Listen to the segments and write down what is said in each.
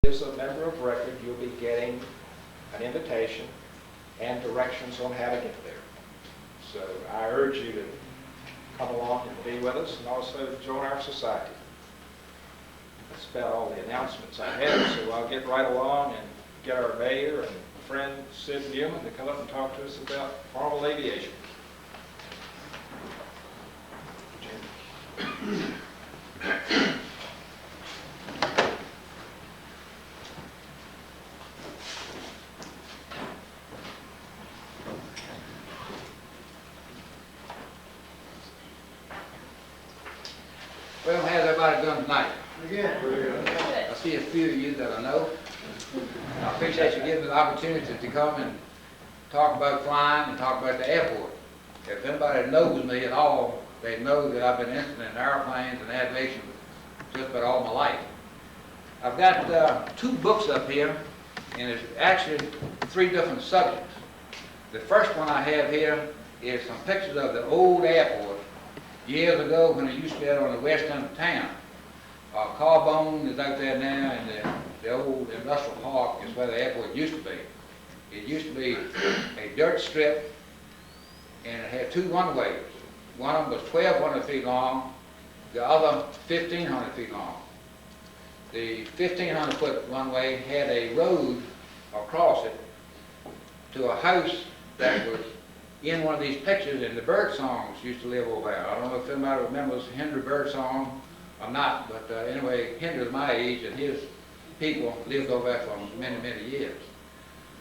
As a member of record, you'll be getting an invitation and directions on how to get there. So I urge you to come along and be with us and also join our society. That's about all the announcements I have, so I'll get right along and get our mayor and friend Sid Newman to come up and talk to us about Farmville Aviation. Well, how's everybody doing tonight? Again. I see a few of you that I know. I appreciate you giving me the opportunity to come and talk about flying and talk about the airport. If anybody knows me at all, they know that I've been interested in airplanes and aviation just about all my life. I've got 2 books up here, and it's actually 3 different subjects. The first one I have here is some pictures of the old airport years ago when it used to be out on the west end of town. Carbone is out there now, and the old industrial park is where the airport used to be. It used to be a dirt strip, and it had 2 runways. One of them was 1,200 feet long, the other 1,500 feet long. The 1,500-foot runway had a road across it to a house that was in one of these pictures, and the Birdsongs used to live over there. I don't know if anybody remembers Henry Birdsong or not, but anyway, Henry was my age, and his people lived over there for many, many years.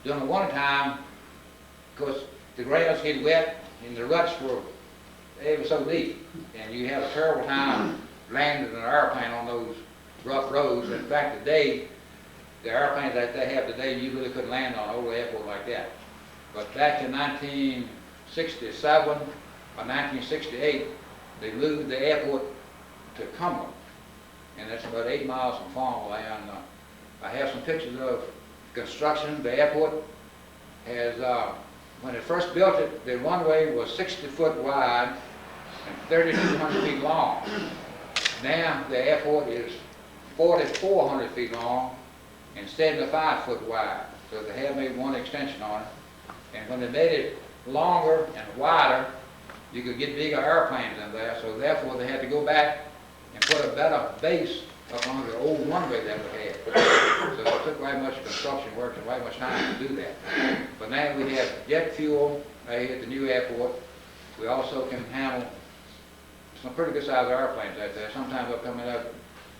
During the winter time, of course, the grounds get wet, and the ruts were ever so deep, and you had a terrible time landing an airplane on those rough roads. In fact, today, the airplanes that they have today, you really couldn't land on an old airport like that. But back in 1967 or 1968, they moved the airport to Cumberland, and that's about 8 miles from Farmville. And I have some pictures of construction. The airport has, when it first built it, the runway was 60 foot wide and 3,200 feet long. Now the airport is 4,400 feet long and 75 foot wide. So they have made one extension on it. And when they made it longer and wider, you could get bigger airplanes in there. So therefore they had to go back and put a better base up on the old runway that we had. So it took very much construction work and very much time to do that. But now we have jet fuel right here at the new airport. We also can handle some pretty good sized airplanes out there. Sometimes they're coming out.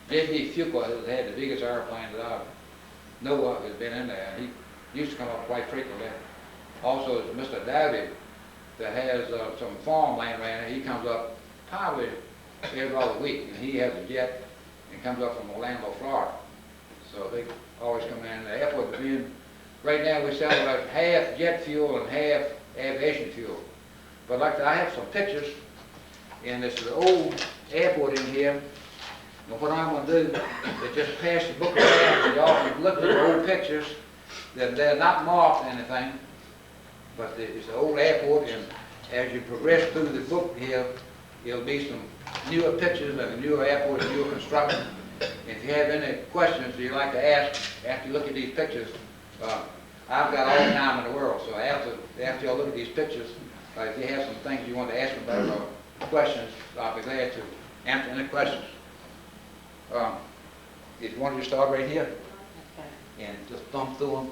J.B. Fuqua has had the biggest airplane that I know of has been in there. He used to come up quite frequently. Also, Mr. Dowdy that has some farmland around here. He comes up probably every other week, and he has a jet and comes up from Orlando, Florida. So they always come in. The airport is being, right now we sell about half jet fuel and half aviation fuel. But like I have some pictures, and this is the old airport in here. And what I'm going to do is just pass the book around, and y'all can look at the old pictures. They're not marked anything, but it's the old airport, and as you progress through the book here, there'll be some newer pictures of the newer airport, newer construction. If you have any questions you'd like to ask after you look at these pictures, I've got all the time in the world. So after y'all look at these pictures, if you have some things you want to ask me about or questions, I'll be glad to answer any questions. If you want to start right here and just thumb through them.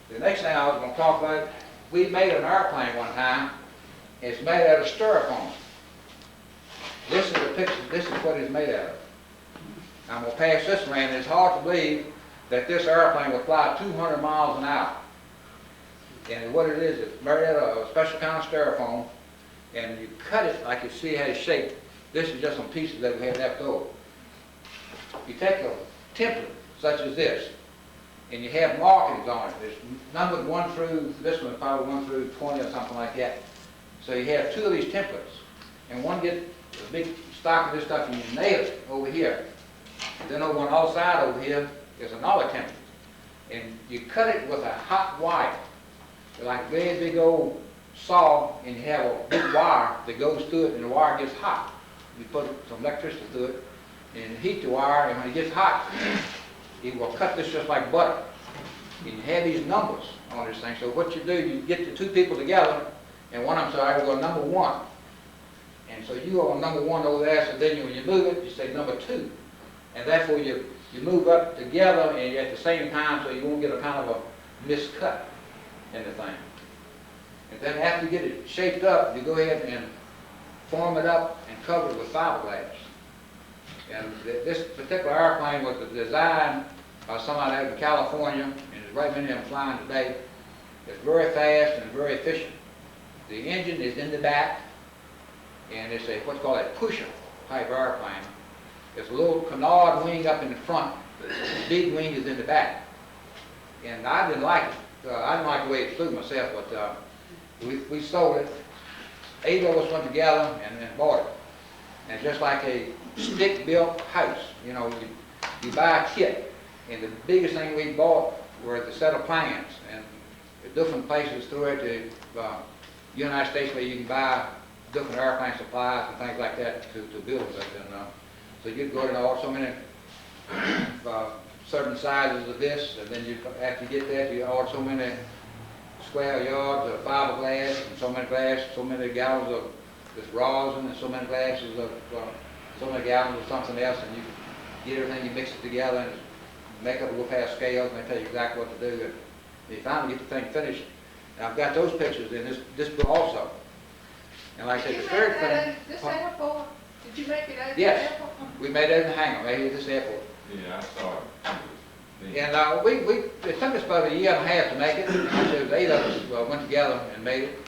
The next thing I was going to talk about, we made an airplane one time. It's made out of styrofoam. This is the picture. This is what it's made out of. I'm going to pass this around. It's hard to believe that this airplane will fly 200 miles an hour. And what it is, it's made out of a special kind of styrofoam, and you cut it like you see how it's shaped. This is just some pieces that we had left over. You take a template such as this, and you have markings on it. It's numbered 1 through, this one is probably 1 through 20 or something like that. So you have 2 of these templates, and one gets a big stock of this stuff, and you nail it over here. Then over on the other side over here is another template, and you cut it with a hot wire, like a very big old saw, and you have a big wire that goes through it, and the wire gets hot. You put some electricity through it and heat the wire, and when it gets hot, he will cut this just like butter. And you have these numbers on this thing. So what you do, you get the two people together, and one of them says, I go number 1. And so you go on number 1 over there, so then when you move it, you say number 2. And therefore you move up together and at the same time, so you won't get a kind of a miscut in the thing. And then after you get it shaped up, you go ahead and form it up and cover it with fiberglass. And this particular airplane was designed by somebody out in California, and there's right many of them flying today. It's very fast and very efficient. The engine is in the back, and it's what's called a pusher type airplane. It's a little canard wing up in the front. The big wing is in the back. And I didn't like it. I didn't like the way it flew myself, but we sold it. 8 of us went together and bought it. And it's just like a stick-built house. You know, you buy a kit, and the biggest thing we bought were the set of plans. And the different places throughout the United States where you can buy different airplane supplies and things like that to build with. And so you'd go to order so many certain sizes of this, and then after you get that, you order so many square yards of fiberglass, and so many glass, so many gallons of this rosin, and so many glasses of so many gallons of something else, and you get everything, you mix it together, and make up a little pair of scales, and they tell you exactly what to do. And you finally get the thing finished. And I've got those pictures in this book also. And like I said, the third thing. This airport? Did you make it out Yes, the airport? we made it in the hangar right here at this airport. Yeah, I saw it. And it took us about a year and a half to make it. And like I said, 8 of us went together and made it.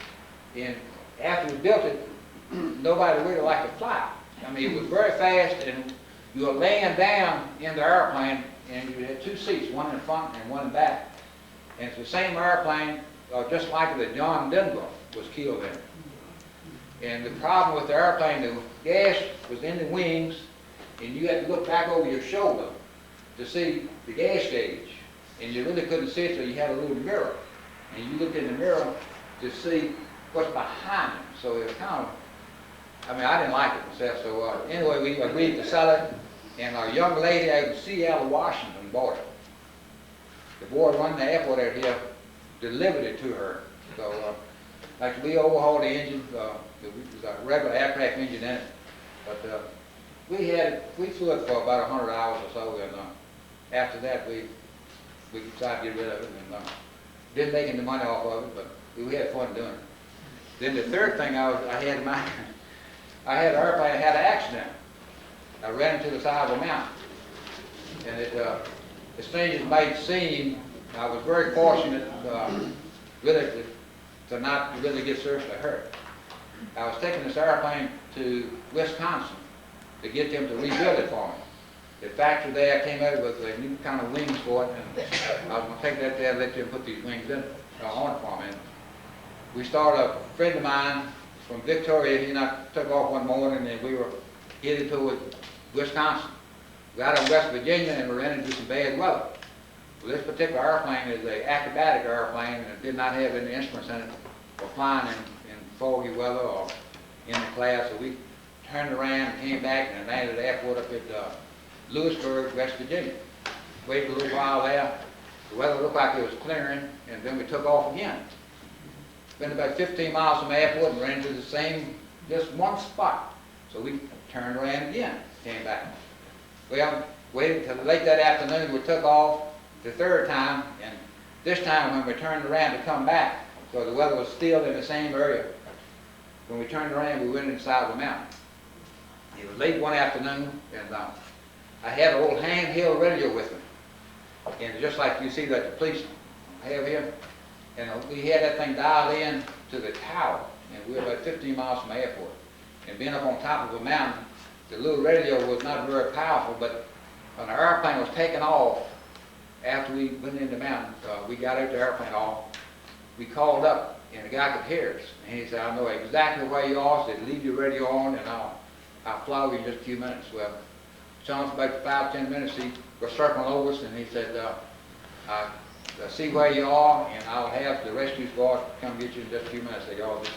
And after we built it, nobody really liked to fly. I mean, it was very fast, and you were laying down in the airplane, and you had 2 seats, one in front and one in back. And it's the same airplane, just like it, that John Denver was killed in. And the problem with the airplane, the gas was in the wings, and you had to look back over your shoulder to see the gas gauge. And you really couldn't see it, so you had a little mirror. And you looked in the mirror to see what's behind it. So it was kind of, I mean, I didn't like it myself. So anyway, we agreed to sell it, and a young lady out in Seattle, Washington bought it. The boy running the airport out here delivered it to her. So like we overhauled the engine, it was a regular aircraft engine in it, but we flew it for about 100 hours or so, and after that we decided to get rid of it, and didn't make any money off of it, but we had fun doing it. Then the third thing I had in mind, I had an airplane that had an accident. I ran into the side of a mountain, and as strange as it might seem, I was very fortunate really to not really get seriously hurt. I was taking this airplane to Wisconsin to get them to rebuild it for me. The factory there came out with a new kind of wings for it, and I was going to take that there and let them put these wings in on it for me. And we started, a friend of mine from Victoria, he and I took off one morning, and we were headed toward Wisconsin. We got in West Virginia, and we ran into some bad weather. Well, this particular airplane is an acrobatic airplane, and it did not have any instruments in it for flying in foggy weather or in the clouds. So we turned around and came back and landed at the airport up at Lewisburg, West Virginia. Waited a little while there. The weather looked like it was clearing, and then we took off again. Spent about 15 miles from the airport and ran into the same, just one spot. So we turned around again, came back. Well, waited until late that afternoon, we took off the third time, and this time when we turned around to come back, so the weather was still in the same area. When we turned around, we went inside the mountain. It was late one afternoon, and I had an old handheld radio with me. And just like you see that the police have here, and we had that thing dialed in to the tower, and we were about 15 miles from the airport. And being up on top of a mountain, the little radio was not very powerful, but when the airplane was taking off, after we went in the mountain, we got out the airplane off, we called up, and the guy could hear us. And he said, I know exactly where you are, so leave your radio on, and I'll fly with you in just a few minutes. Well, Sean, for about 5-10 minutes, he was circling over us, and he said, I see where you are, and I'll have the rescue squad come get you in just a few minutes. They all just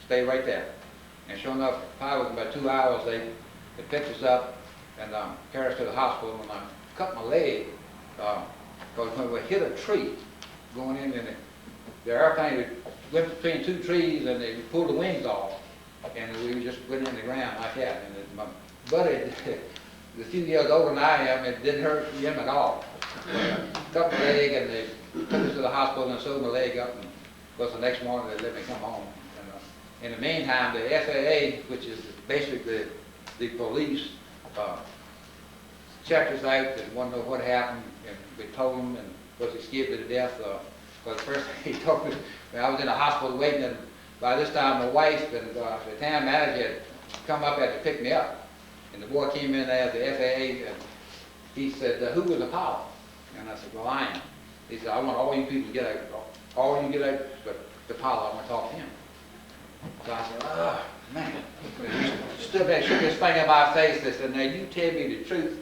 stay right there. And sure enough, probably about 2 hours, they picked us up and carried us to the hospital. And cut my leg, because when we hit a tree going in, and the airplane went between two trees and they pulled the wings off, and we just went in the ground like that. And my buddy, a few years older than I am, it didn't hurt him at all. Cut my leg, and they took us to the hospital and sewed my leg up, and of course the next morning they let me come home. And, in the meantime, the FAA, which is basically the police, checked us out and wanted to know what happened, and we told them, and of course he scared me to death. But first he told me, when I was in the hospital waiting, and by this time my wife and the town manager had come up there to pick me up. And the boy came in there, the FAA, and he said, who was the pilot? And I said, well, I am. He said, I want all you people to get out, all you get out, but the pilot, I want to talk to him. So I said, oh, man. He stood there, shook his finger in my face, and said, now you tell me the truth,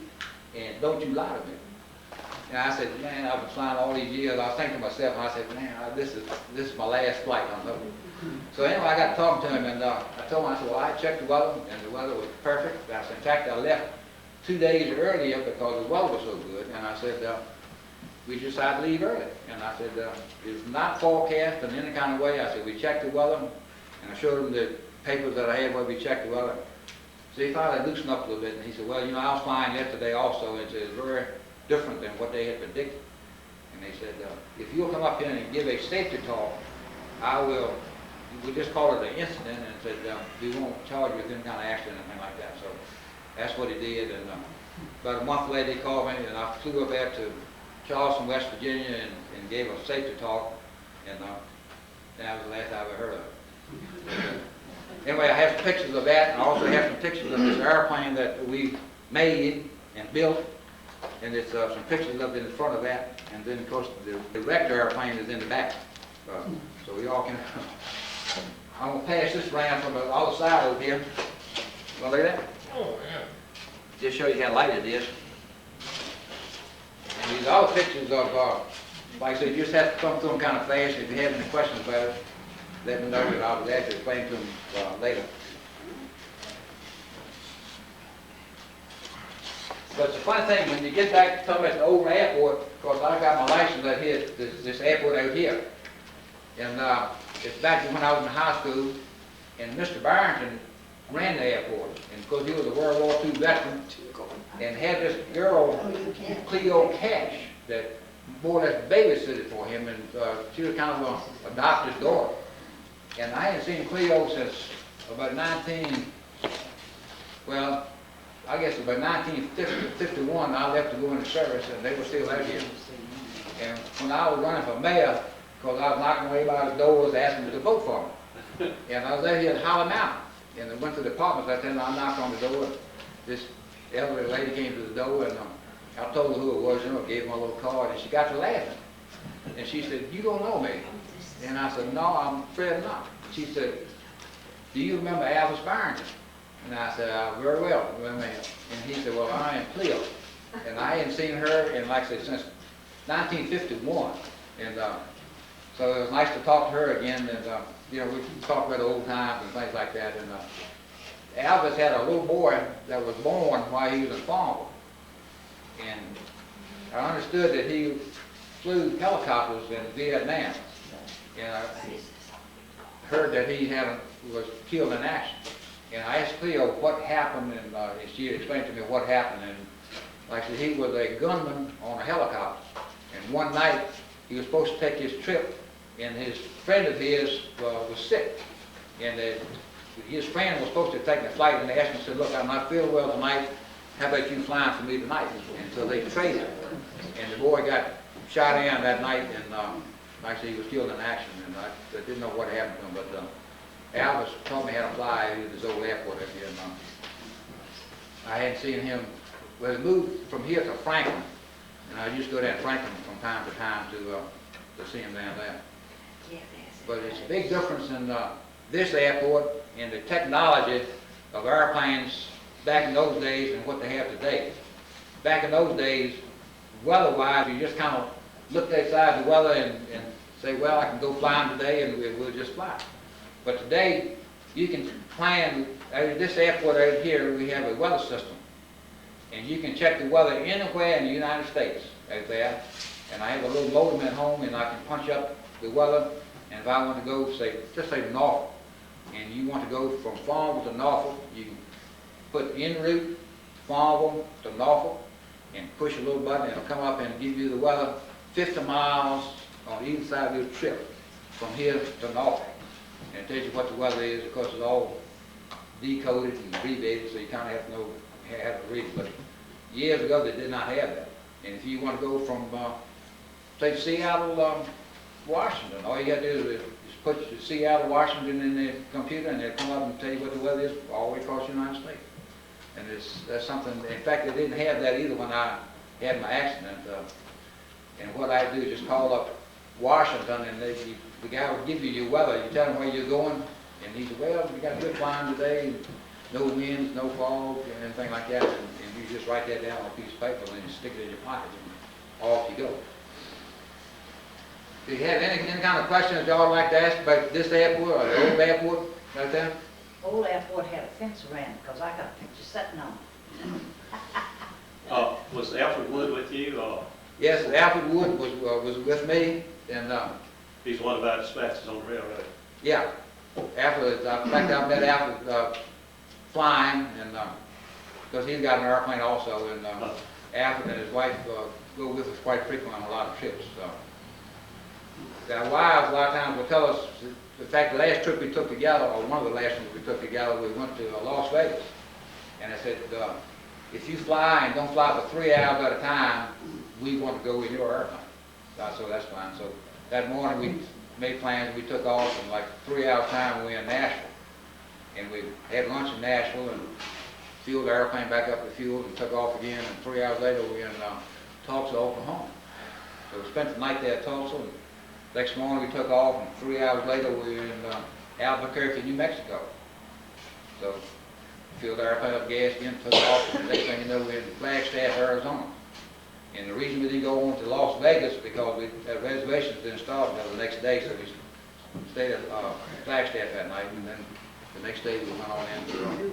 and don't you lie to me. And I said, man, I've been flying all these years. I was thinking to myself, and I said, man, this is my last flight. I know. So anyway, I got talking to him, and I told him, I said, well, I checked the weather, and the weather was perfect. I said, in fact, I left 2 days earlier because the weather was so good. And I said, we decided to leave early. And I said, it's not forecast in any kind of way. I said, we checked the weather, and I showed him the papers that I had where we checked the weather. So he finally loosened up a little bit, and he said, well, you know, I was flying yesterday also, and it's very different than what they had predicted. And they said, if you'll come up here and give a safety talk, I will, we just call it an incident, and said, we won't charge you with any kind of accident or anything like that. So that's what he did, and about a month later he called me, and I flew up there to Charleston, West Virginia, and gave a safety talk, and that was the last I ever heard of it. Anyway, I have some pictures of that, and I also have some pictures of this airplane that we made and built, and there's some pictures of it in front of that, and then of course the wrecked airplane is in the back. So we all can, I'm going to pass this around from the other side over here. Want to look at that? Oh, yeah. Just show you how light it is. And these are pictures of, like I said, you just have to come through them kind of fast. If you have any questions about it, let me know, and I'll be glad to explain to them later. But it's a funny thing, when you get back to talking about the old airport, of course I got my license out here, this airport out here. And it's back to when I was in high school, and Mr. Barrington ran the airport. And of course he was a World War II veteran, and had this girl, Cleo Cash, that more or less babysitted for him, and she was kind of a adopted daughter. And I hadn't seen Cleo since about I guess about 1951, I left to go into service, and they were still out here. And when I was running for mayor, because I was knocking on everybody's doors asking them to vote for me. And I was out here at Holly Mountain, and I went to the apartments out there, and I knocked on the door. This elderly lady came to the door, and I told her who it was, you know, gave her my little card, and she got to laughing. And she said, you don't know me? And I said, no, I'm afraid not. She said, do you remember Alvis Barrington? And I said, very well, remember him. And he said, well, I am Cleo. And I hadn't seen her in, like I said, since 1951. And so it was nice to talk to her again. And, you know, we talked about old times and things like that. And Alvis had a little boy that was born while he was in Farmville. And I understood that he flew helicopters in Vietnam. And I heard that he was killed in action. And I asked Cleo what happened, and she explained to me what happened. And like I said, he was a gunman on a helicopter. And one night, he was supposed to take his trip, and his friend of his was sick. And his friend was supposed to take the flight, and they asked him, said, look, I'm not feeling well tonight. How about you flying for me tonight? And so they traded. And the boy got shot in that night, and like I said, he was killed in action. And I didn't know what happened to him, but Alvis taught me how to fly at this old airport up here. And I hadn't seen him. Well, he moved from here to Franklin, and I used to go down to Franklin from time to time to see him down there. But it's a big difference in this airport and the technology of airplanes back in those days and what they have today. Back in those days, weather-wise, you just kind of looked outside the weather and say, well, I can go flying today, and we'll just fly. But today, you can plan, at this airport out here, we have a weather system. And you can check the weather anywhere in the United States out there. And I have a little modem at home, and I can punch up the weather. And if I want to go, just say Norfolk, and you want to go from Farmville to Norfolk, you can put en route Farmville to Norfolk and push a little button, and it'll come up and give you the weather 50 miles on either side of your trip from here to Norfolk. And it tells you what the weather is. Of course, it's all decoded and abbreviated, so you kind of have to know how to read it. But years ago, they did not have that. And if you want to go from, say, Seattle, Washington, all you got to do is put Seattle, Washington in the computer, and they'll come up and tell you what the weather is all the way across the United States. And that's something, in fact, they didn't have that either when I had my accident. And what I do is just call up Washington, and the guy would give you your weather. You tell him where you're going, and he said, well, we got good flying today, no winds, no fog, and anything like that. And you just write that down on a piece of paper, and you stick it in your pocket, and off you go. Do you have any kind of questions y'all like to ask about this airport or the old airport right there? Old airport had a fence around it, because I got a picture sitting on it. Was Alfred Wood with you? Yes, Alfred Wood was with me, and He's one of our dispatchers on the railroad. yeah, Alfred. In fact, I met Alfred flying, and because he's got an airplane also, and Alfred and his wife go with us quite frequently on a lot of trips. Our wives a lot of times will tell us. In fact, the last trip we took together, or one of the last ones we took together, we went to Las Vegas. And I said, if you fly and don't fly for 3 hours at a time, we want to go in your airplane. So that's fine. So that morning we made plans, we took off, and like 3 hours time we were in Nashville. And we had lunch in Nashville and fueled the airplane back up to fuel and took off again. And 3 hours later we were in Tulsa, Oklahoma. So we spent the night there at Tulsa. And next morning we took off, and 3 hours later we were in Albuquerque, New Mexico. So filled the airplane up gas again, took off, and the next thing you know we're in Flagstaff, Arizona. And the reason we didn't go on to Las Vegas because we had reservations didn't start until the next day, so we stayed at Flagstaff that night, and then the next day we went on into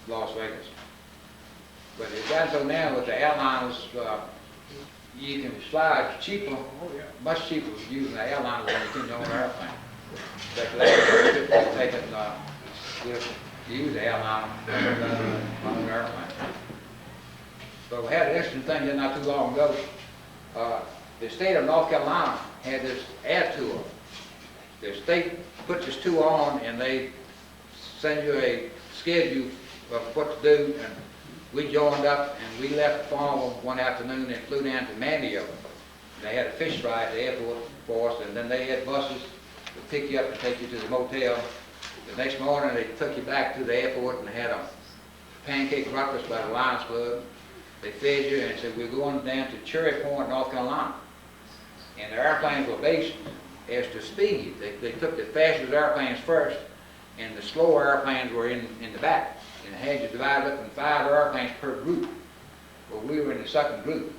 Las Vegas. But it's gotten so now with the airliners, you can fly cheaper, much cheaper using the airliner than you can your own airplane. In fact, we use the airliner on an airplane. But we had an interesting thing here not too long ago. The state of North Carolina had this air tour. The state puts this tour on, and they send you a schedule of what to do. And we joined up, and we left Farmville one afternoon and flew down to Mandeville. They had a fish fry at the airport for us, and then they had buses to pick you up and take you to the motel. The next morning, they took you back to the airport and had a pancake breakfast by the Lions Club. They fed you and said, we're going down to Cherry Point, North Carolina. And the airplanes were based as to speed. They took the fastest airplanes first, and the slower airplanes were in the back. And they had you divided up in 5 airplanes per group. Well, we were in the second group.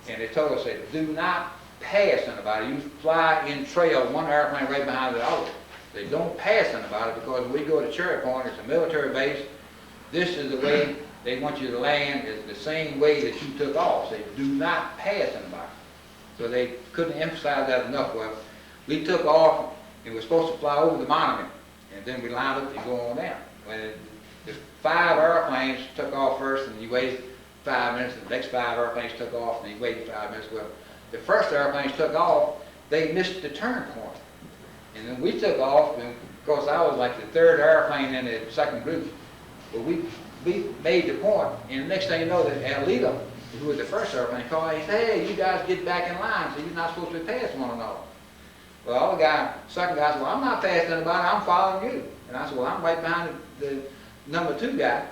And they told us that do not pass anybody. You fly in trail, one airplane right behind the other. They don't pass anybody because when we go to Cherry Point, it's a military base. This is the way they want you to land, is the same way that you took off. They do not pass anybody. So they couldn't emphasize that enough. Well, we took off and we were supposed to fly over the monument, and then we lined up and go on down. When the 5 airplanes took off first, and you waited 5 minutes, and the next 5 airplanes took off, and you waited 5 minutes. Well, the first airplanes took off, they missed the turn point. And then we took off, and of course I was like the 3rd airplane in the second group. But we made the point, and the next thing you know, that Alito, who was the first airplane, called, he said, hey, you guys get back in line, so you're not supposed to be passing one another. Well, the second guy said, well, I'm not passing anybody, I'm following you. And I said, well, I'm right behind the number 2 guy.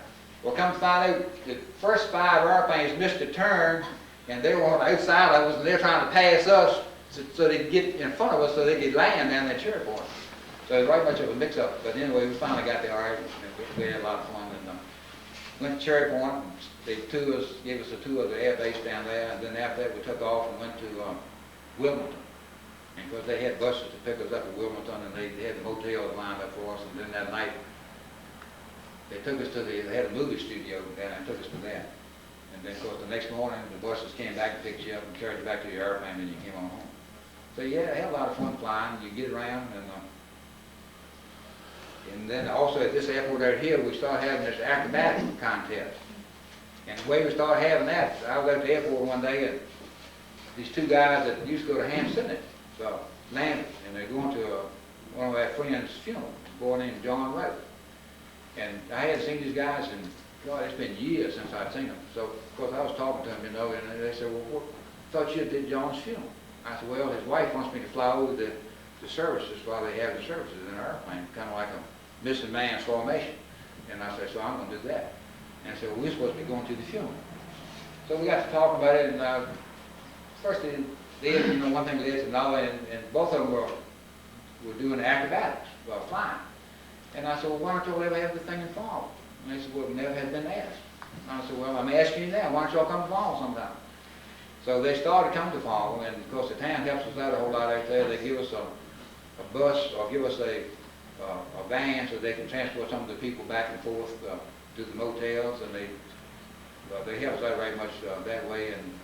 Well, come to find out, the first 5 airplanes missed a turn, and they were on the outside of us, and they're trying to pass us so they could get in front of us so they could land down that Cherry Point. So it was right much of a mix-up. But anyway, we finally got there all right, and we had a lot of fun. And went to Cherry Point, and they gave us a tour of the air base down there, and then after that we took off and went to Wilmington. And because they had buses to pick us up at Wilmington, and they had the motels lined up for us, and then that night they took us to they had a movie studio down there, and took us to that. And then, of course, the next morning, the buses came back and picked you up and carried you back to your airplane, and you came on home. So yeah, I had a lot of fun flying. You get around, and then also at this airport out here, we started having this acrobatic contest. And the way we started having that, I was at the airport one day, and these two guys that used to go to Ham Sidney, so landed, and they're going to one of our friends' funeral, a boy named John Wright. And I hadn't seen these guys in, God, it's been years since I'd seen them. So, of course, I was talking to them, you know, and they said, well, what, thought you did John's funeral. I said, well, his wife wants me to fly over the services while they have the services in our airplane, kind of like a missing man's formation. And I said, so I'm going to do that. And I said, well, we're supposed to be going to the funeral. So we got to talking about it, and first they did, you know, one thing we did another, and both of them were doing acrobatics, flying. And I said, well, why don't you ever have the thing in Farmville? And they said, well, we never had been asked. And I said, well, I'm asking you now, why don't y'all come to Farmville sometime? So they started coming to Farmville, and of course the town helps us out a whole lot out there. They give us a bus, or give us a van so they can transport some of the people back and forth to the motels, and they help us out very much that way. And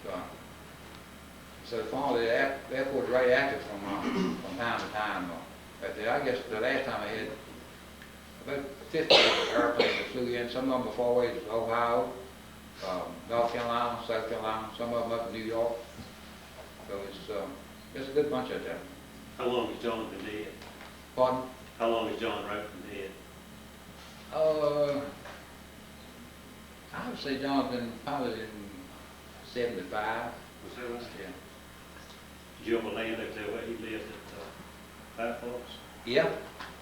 so Farmville, the airport is very active from time to time. I guess the last time I had about 50 airplanes that flew in. Some of them before away to Ohio, North Carolina, South Carolina, some of them up in New York. So it's a good bunch out there. How long has John been dead? Pardon? How long has John Wright been dead? I would say John's been probably in 75. Was that right? Yeah. Did you ever land up there where he lived at Five Forks? Yeah.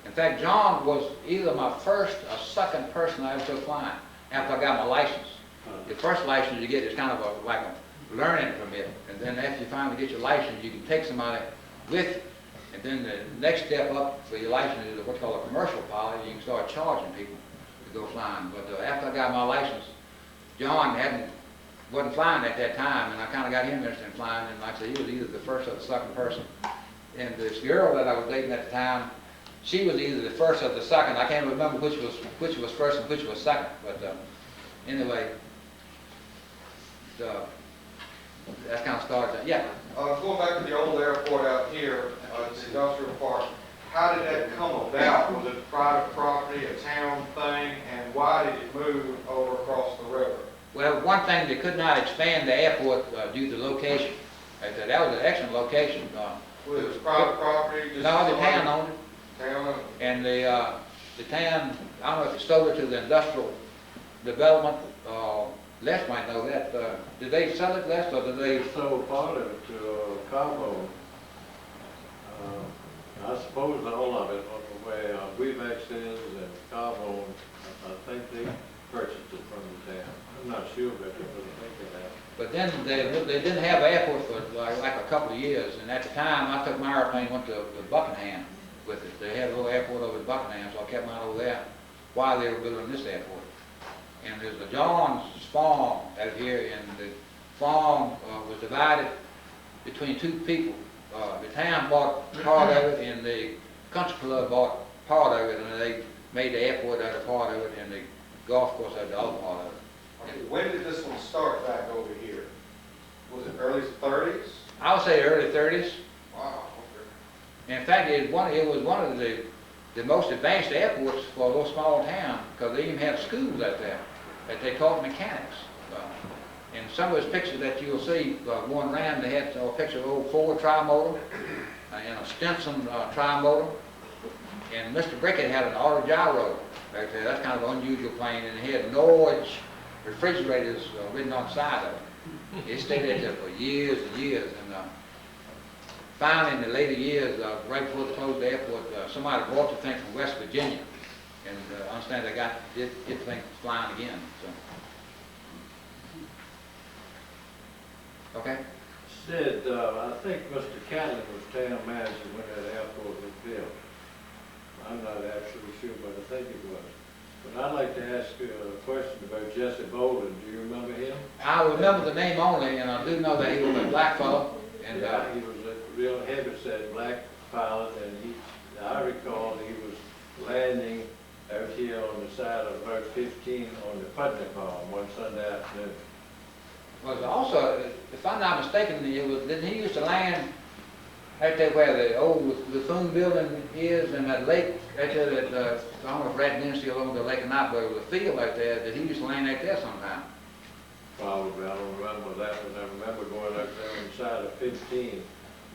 In fact, John was either my first or second person I ever took flying after I got my license. The first license you get is kind of like a learning permit, and then after you finally get your license, you can take somebody with you. And then the next step up for your license is what's called a commercial pilot. You can start charging people to go flying. But after I got my license, John wasn't flying at that time, and I kind of got him interested in flying. And like I said, he was either the first or the second person. And this girl that I was dating at the time, she was either the first or the second. I can't remember which was first and which was second. But anyway, that's kind of started. Yeah. Going back to the old airport out here, the industrial park, how did that come about? Was it private property, a town thing, and why did it move over across the river? Well, one thing, they could not expand the airport due to location. That was an excellent location. Was it private property? Just No, the town owned it. Town owned it. And the town, I don't know if it sold it to the industrial development. Les might know that. Did they sell it, Les, or did they? Sold part of it to Cabo. I suppose all of it, where Weevax is and Cabo, I think they purchased it from the town. I'm not sure, but I think they have. But then they didn't have an airport for like a couple of years. And at the time, I took my airplane, went to Buckingham with it. They had a little airport over at Buckingham, so I kept mine over there while they were building this airport. And there's a John's farm out here, and the farm was divided between two people. The town bought part of it, and the country club bought part of it, and they made the airport out of part of it, and the golf course out of the other part of it. Okay, when did this one start back over here? Was it early 30s? I would say early 30s. Wow, okay. In fact, it was one of the most advanced airports for a little small town, because they even had schools out there that they taught mechanics. And some of those pictures that you'll see going around, they had a picture of an old Ford tri-motor and a Stinson tri-motor. And Mr. Brickett had an auto gyro back there. That's kind of an unusual plane, and it had Norwich refrigerators written on the side of it. It stayed there for years and years. And finally, in the later years, right before they closed the airport, somebody brought the thing from West Virginia. And I understand they got it thing flying again. So. Okay. Sid, I think Mr. Catlin was town manager when that airport was built. I'm not absolutely sure, but I think it was. But I'd like to ask you a question about Jesse Bolden. Do you remember him? I remember the name only, and I do know that he was a black fellow. And yeah, he was a real heavy-set black pilot, and I recall he was landing out here on the side of Route 15 on the Putney Farm one Sunday afternoon. Was also, if I'm not mistaken, didn't he used to land out there where the old Laffoon building is and that lake out there that, I don't know if Rat Dynasty along the lake or not, but it was a field out there that he used to land out there sometime. Probably, I don't remember that, but I remember going up there on the side of 15,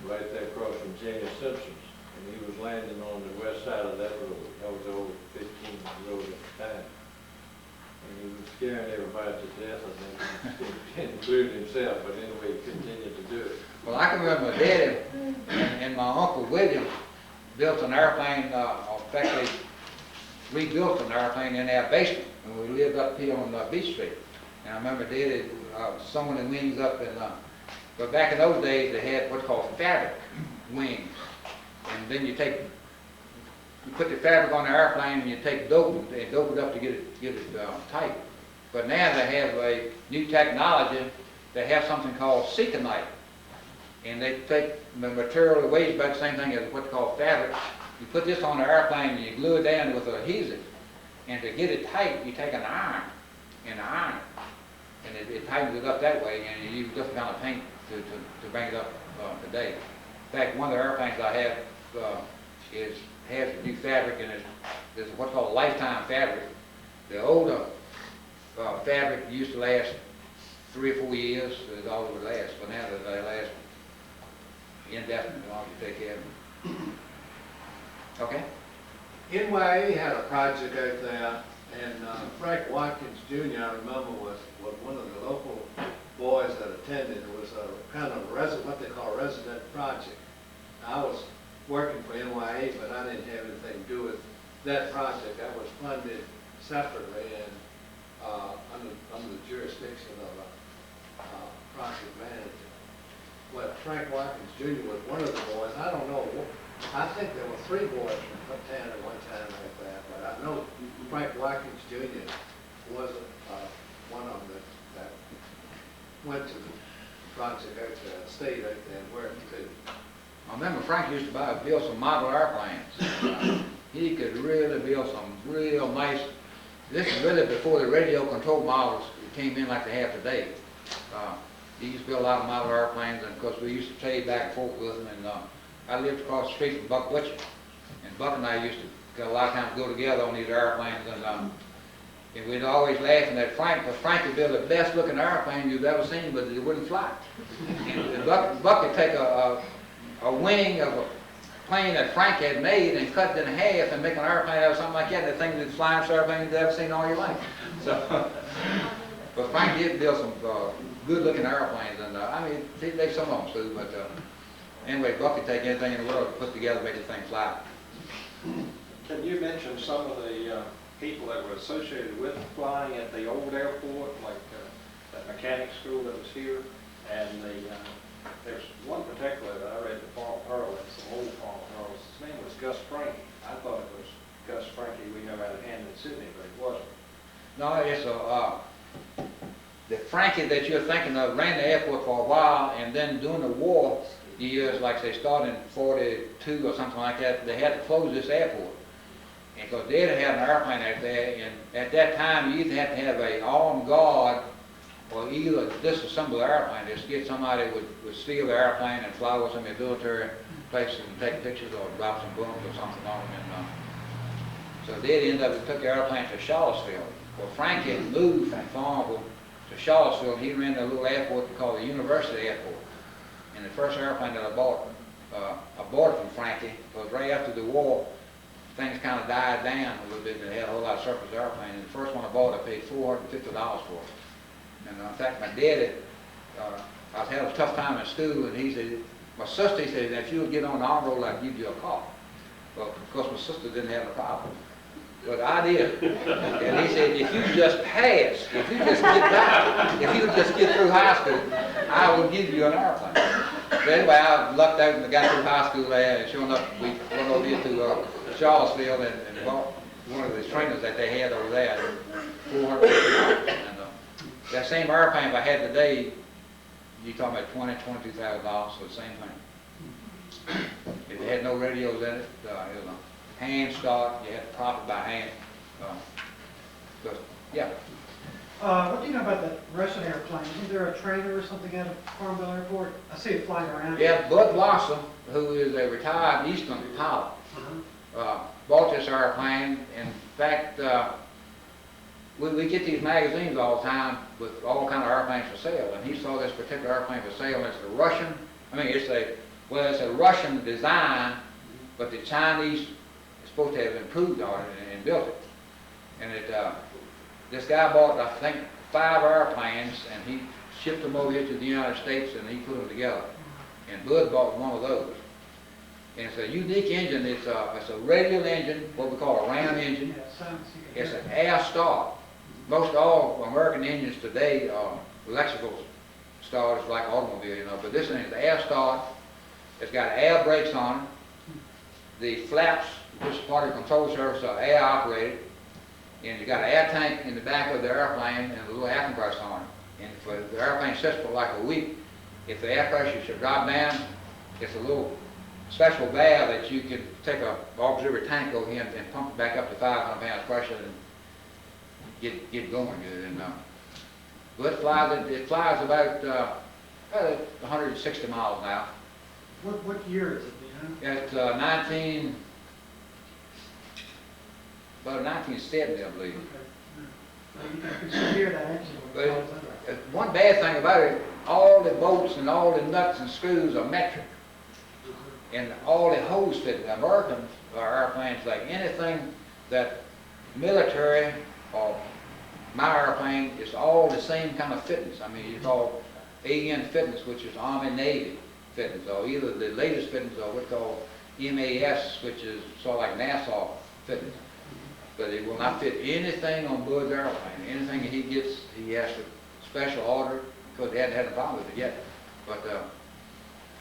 right there across from Jenny Simpson's. And he was landing on the west side of that road. That was the old 15 road at the time. And he was scaring everybody to death, I think, including himself, but anyway, he continued to do it. Well, I can remember Daddy and my Uncle William built an airplane, in fact, they rebuilt an airplane in our basement when we lived up here on Beach Street. And I remember Daddy sewing the wings up, but back in those days they had what's called fabric wings. And then you put the fabric on the airplane and you take dope and dope it up to get it tight. But now they have a new technology. They have something called Seconite. And they take the material that weighs about the same thing as what's called fabric. You put this on the airplane and you glue it down with adhesive. And to get it tight, you take an iron and iron it. And it tightens it up that way, and you use different kind of paint to bring it up today. In fact, one of the airplanes I have has a new fabric in it. There's what's called lifetime fabric. The older fabric used to last 3 or 4 years. That's all it would last. But now they last indefinitely, as long as you take care of them. Okay? NYA had a project out there, and Frank Watkins Jr., I remember, was one of the local boys that attended. It was a kind of what they call a resident project. I was working for NYA, but I didn't have anything to do with that project. That was funded separately and under the jurisdiction of a project manager. But Frank Watkins Jr. was one of the boys. I don't know. I think there were 3 boys from town at one time like that, but I know Frank Watkins Jr. was one of them that went to the project out there, stayed out there and worked too. I remember Frank used to build some model airplanes. He could really build some real nice, this is really before the radio control models came in like they have today. He used to build a lot of model airplanes, and of course we used to trade back and forth with him. And I lived across the street from Buck Butcher, and Buck and I used to a lot of times go together on these airplanes, and we'd always laughing at Frank, because Frank could build the best looking airplane you've ever seen, but it wouldn't fly. And Buck could take a wing of a plane that Frank had made and cut it in half and make an airplane out of something like that, and the thing that's the flying airplane you've ever seen all your life. So, but Frank did build some good looking airplanes, and I mean, they some of them too, but anyway, Buck could take anything in the world to put together and make the thing fly. Can you mention some of the people that were associated with flying at the old airport, like that mechanic school that was here, and there's one particular that I read in Farm Pearl, it's some old Farm Pearls. His name was Gus Frankie. I thought it was Gus Frankie we know out of Hampton, Sydney, but it wasn't. No, it's the Frankie that you're thinking of ran the airport for a while, and then during the war years, like they started in 42 or something like that, they had to close this airport. And because they didn't have an airplane out there, and at that time you either had to have an armed guard or either disassemble the airplane, just get somebody would steal the airplane and fly with some of the military places and take pictures or drop some bombs or something on them. And, so they ended up, took the airplane to Charlottesville. Well, Frank had moved from Farmville to Charlottesville, and he ran a little airport called the University Airport. And the first airplane that I bought from Frankie, because right after the war, things kind of died down a little bit, and they had a whole lot of surplus airplanes. And the first one I bought, I paid $450 for it. And in fact, my daddy, I had a tough time in school, and he said, my sister, he said, if you would get on the honor roll, I'd give you a car. Well, of course, my sister didn't have a problem. But I did. And he said, if you just pass, if you just get by, if you just get through high school, I will give you an airplane. But anyway, I lucked out and got through high school there, and sure enough, we went over here to Charlottesville and bought one of the trainers that they had over there, $450. And that same airplane if I had today, you're talking about $22,000 for the same thing. It had no radios in it. It was a hand start. You had to prop it by hand. But, yeah, What do you know about that Russian airplane? Isn't there a trainer or something out of Farmville Airport? I see it flying around. yeah, Bud Blossom, who is a retired Eastern pilot, bought this airplane. In fact, we get these magazines all the time with all kind of airplanes for sale, and he saw this particular airplane for sale, and it's a Russian, it's a Russian design, but the Chinese is supposed to have improved on it and built it. And this guy bought, I think, 5 airplanes, and he shipped them over here to the United States, and he put them together. And Bud bought one of those. And it's a unique engine. It's a radial engine, what we call a ram engine. Yeah, it sounds. It's an air start. Most all American engines today are electrical starters like automobile, but this thing is air start. It's got air brakes on it. The flaps, which is part of the control surface, are air operated. And you got an air tank in the back of the airplane and a little air compressor on it. And if the airplane sits for like a week, if the air pressure should drop down, it's a little special valve that you can take a auxiliary tank over here and pump it back up to 500 pounds pressure and get going good. And but it flies about 160 miles an hour. What year is it, do you know? It's about 1970, I believe. Okay. You can still hear that engine when it flies under. One bad thing about it, all the bolts and all the nuts and screws are metric. And all the hose fit. American airplanes, like anything that military or my airplane, it's all the same kind of fitness. You call AN fitness, which is Army Navy fitness, or either the latest fitness or what's called MAS, which is sort of like NASA fitness. But it will not fit anything on Bud's airplane. Anything he gets, he has to special order because he hadn't had a problem with it yet. But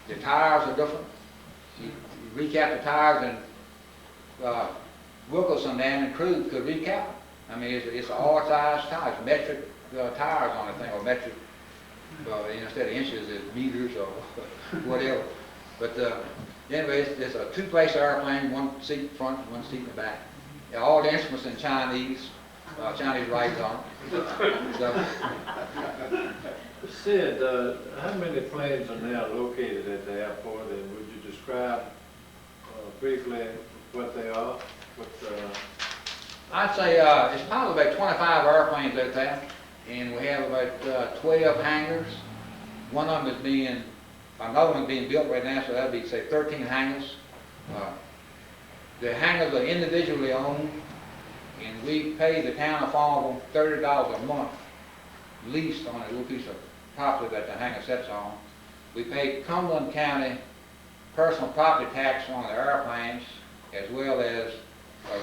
the tires are different. You recap the tires, and Wilkerson down in Crew could recap them. It's all size tires, metric tires on the thing, or metric, instead of inches, it's meters or whatever. But anyway, it's a 2-place airplane, 1 seat in front, 1 seat in the back. All the instruments in Chinese writes on it. So, Sid, how many planes are now located at the airport, and would you describe briefly what they are? I'd say it's probably about 25 airplanes out there, and we have about 12 hangars. Another one's being built right now, so that'd be, say, 13 hangars. The hangars are individually owned, and we pay the town of Farmville $30 a month lease on a little piece of property that the hangar sits on. We pay Cumberland County personal property tax on the airplanes, as well as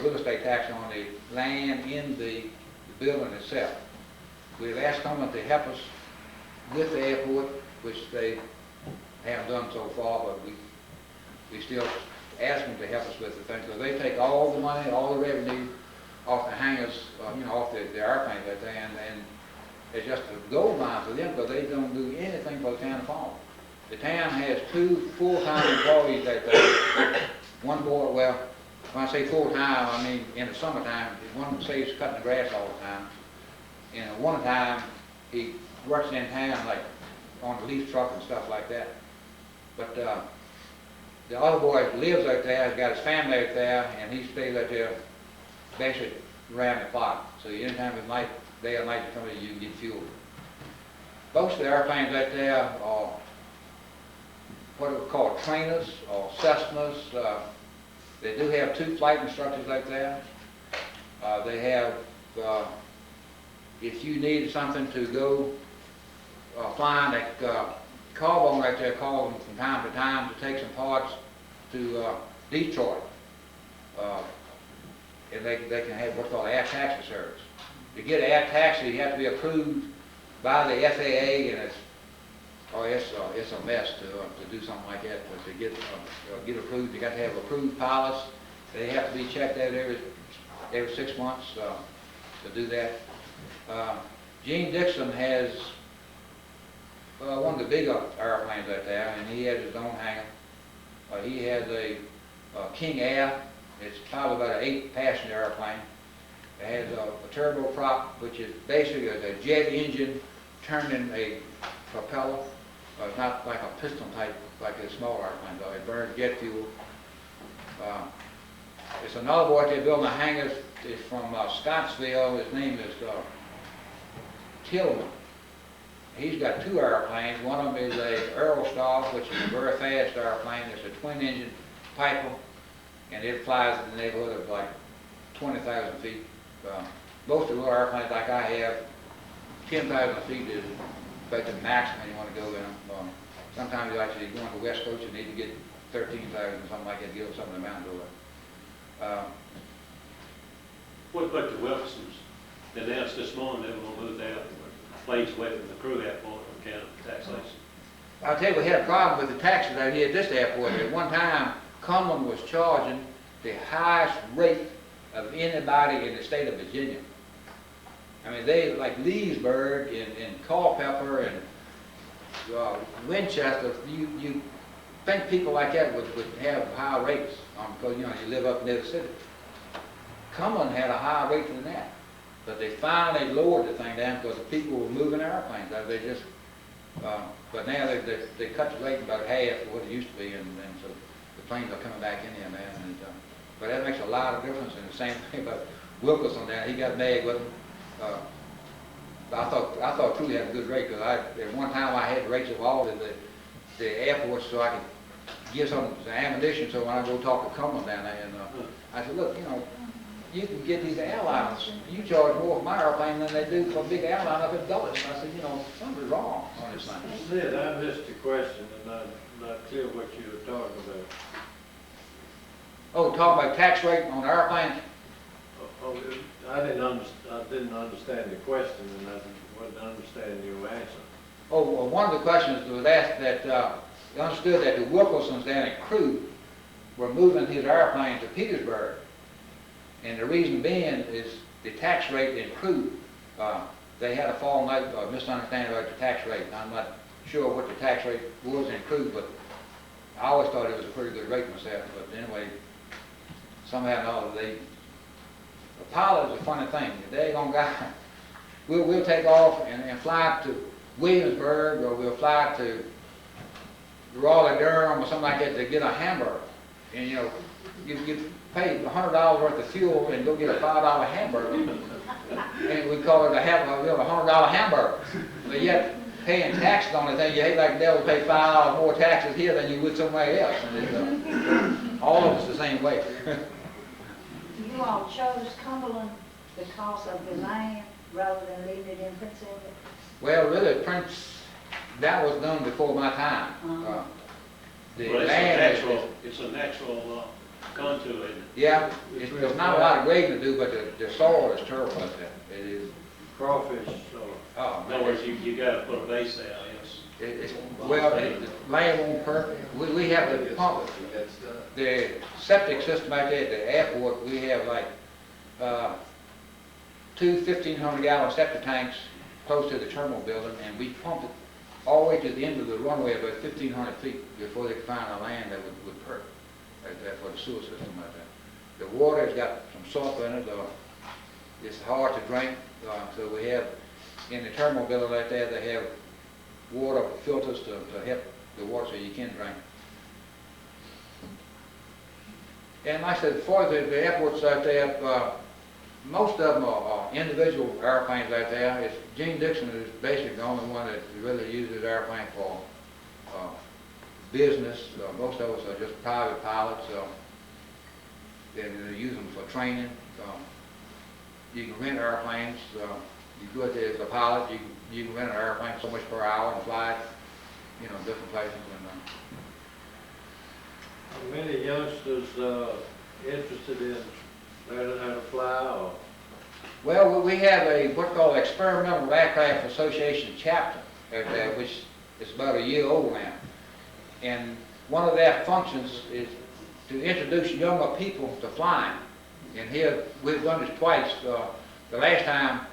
real estate tax on the land in the building itself. We've asked Cumberland to help us with the airport, which they haven't done so far, but we still ask them to help us with the thing, because they take all the money, all the revenue off the hangars, off the airplanes right there, and it's just a gold mine for them, because they don't do anything for the town of Farmville. The town has 2 full-time employees out there. One boy, well, when I say full-time, I mean in the summertime, one says cutting the grass all the time. And at one time, he works in town, like on the leaf truck and stuff like that. But the other boy lives out there, has got his family out there, and he stays out there basically around the clock. So anytime at night, day or night, you come in, you can get fuel. Most of the airplanes out there are what are called trainers or Cessnas. They do have 2 flight instructors out there. They have, if you need something to go flying, like Carbone right there calls them from time to time to take some parts to Detroit. And they can have what's called air taxi service. To get an air taxi, you have to be approved by the FAA, and it's a mess to do something like that. But to get approved, you got to have approved pilots. They have to be checked out every 6 months to do that. Gene Dixon has one of the bigger airplanes out there, and he has his own hangar. He has a King Air. It's probably about an 8-passenger airplane. It has a turboprop, which is basically a jet engine turning a propeller. It's not like a piston type like the small airplanes are. It burns jet fuel. It's another boy they're building a hangar. It's from Scottsville. His name is Tillman. He's got 2 airplanes. One of them is a Aerostar, which is a very fast airplane. It's a twin-engine Piper, and it flies in the neighborhood of like 20,000 feet. Most of the little airplanes like I have, 10,000 feet is about the maximum you want to go in them. Sometimes you actually go on the West Coast, you need to get 13,000 or something like that to get some of the mountains over. What about the Wilsons? They announced this morning they were going to move their planes away from the crew airport on account of taxation. I'll tell you, we had a problem with the taxes out here at this airport. At one time, Cumberland was charging the highest rate of anybody in the state of Virginia. I mean, they, like Leesburg and Culpeper and Winchester, you think people like that would have high rates because, you know, you live up near the city. Cumberland had a higher rate than that. But they finally lowered the thing down because the people were moving airplanes. They just, but now they cut the rate about half of what it used to be, and so the planes are coming back in here, man. And, but that makes a lot of difference. And the same thing about Wilkerson down, he got mad with them. I thought truly had a good rate because at one time I had rates of all of the airports so I could give some ammunition so when I go talk to Cumberland down there. And I said, look, you know, you can get these airlines, you charge more for my airplane than they do for a big airline up in Dulles. And I said, you know, something's wrong on this thing. Sid, I missed the question and I'm not clear what you were talking about. Oh, talking about tax rate on airplanes? Oh, I didn't understand the question and I wasn't understanding your answer. Oh, well, one of the questions was asked that you understood that the Wilkersons down at Crew were moving his airplane to Petersburg. And the reason being is the tax rate in Crew, they had a falling out or misunderstanding about the tax rate. I'm not sure what the tax rate was in Crew, but I always thought it was a pretty good rate myself. But anyway, somehow or another, the pilot is a funny thing. The daggone guy, we'll take off and fly to Williamsburg, or we'll fly to Raleigh-Durham or something like that to get a hamburger. And you know, you pay $100 worth of fuel and go get a $5 hamburger, and we call it a $100 hamburger. But yet, paying taxes on the thing, you hate like the devil pay $5 more taxes here than you would somewhere else. And all of us the same way. You all chose Cumberland because of the land rather than leaving it in Prince Edward? Well, really, Prince, that was done before my time. The Well, land it's a natural contour, isn't it? yeah, there's not a lot of grading to do, but the soil is terrible up there. It is. Crawfish, Oh, In other words, you got to put a base out, yes. the land won't perfect. We have to pump the septic system out there at the airport. We have like 2 1,500-gallon septic tanks close to the terminal building, and we pump it all the way to the end of the runway about 1,500 feet before they can find a land that would perk right there for the sewer system out there. The water's got some sulfur in it. It's hard to drink, so we have in the terminal building right there, they have water filters to help the water so you can drink. And like I said, for the airports out there, most of them are individual airplanes out there. It's Gene Dixon is basically the only one that really uses airplane for business. Most of us are just private pilots, and they use them for training. You can rent airplanes. You go out there as a pilot, you can rent an airplane so much per hour and fly it, you know, different places. Are many youngsters interested in learning how to fly? Or? Well, we have a what's called Experimental Aircraft Association chapter out there, which is about a year old now. And one of their functions is to introduce younger people to flying. And here, we've done this twice. The last time,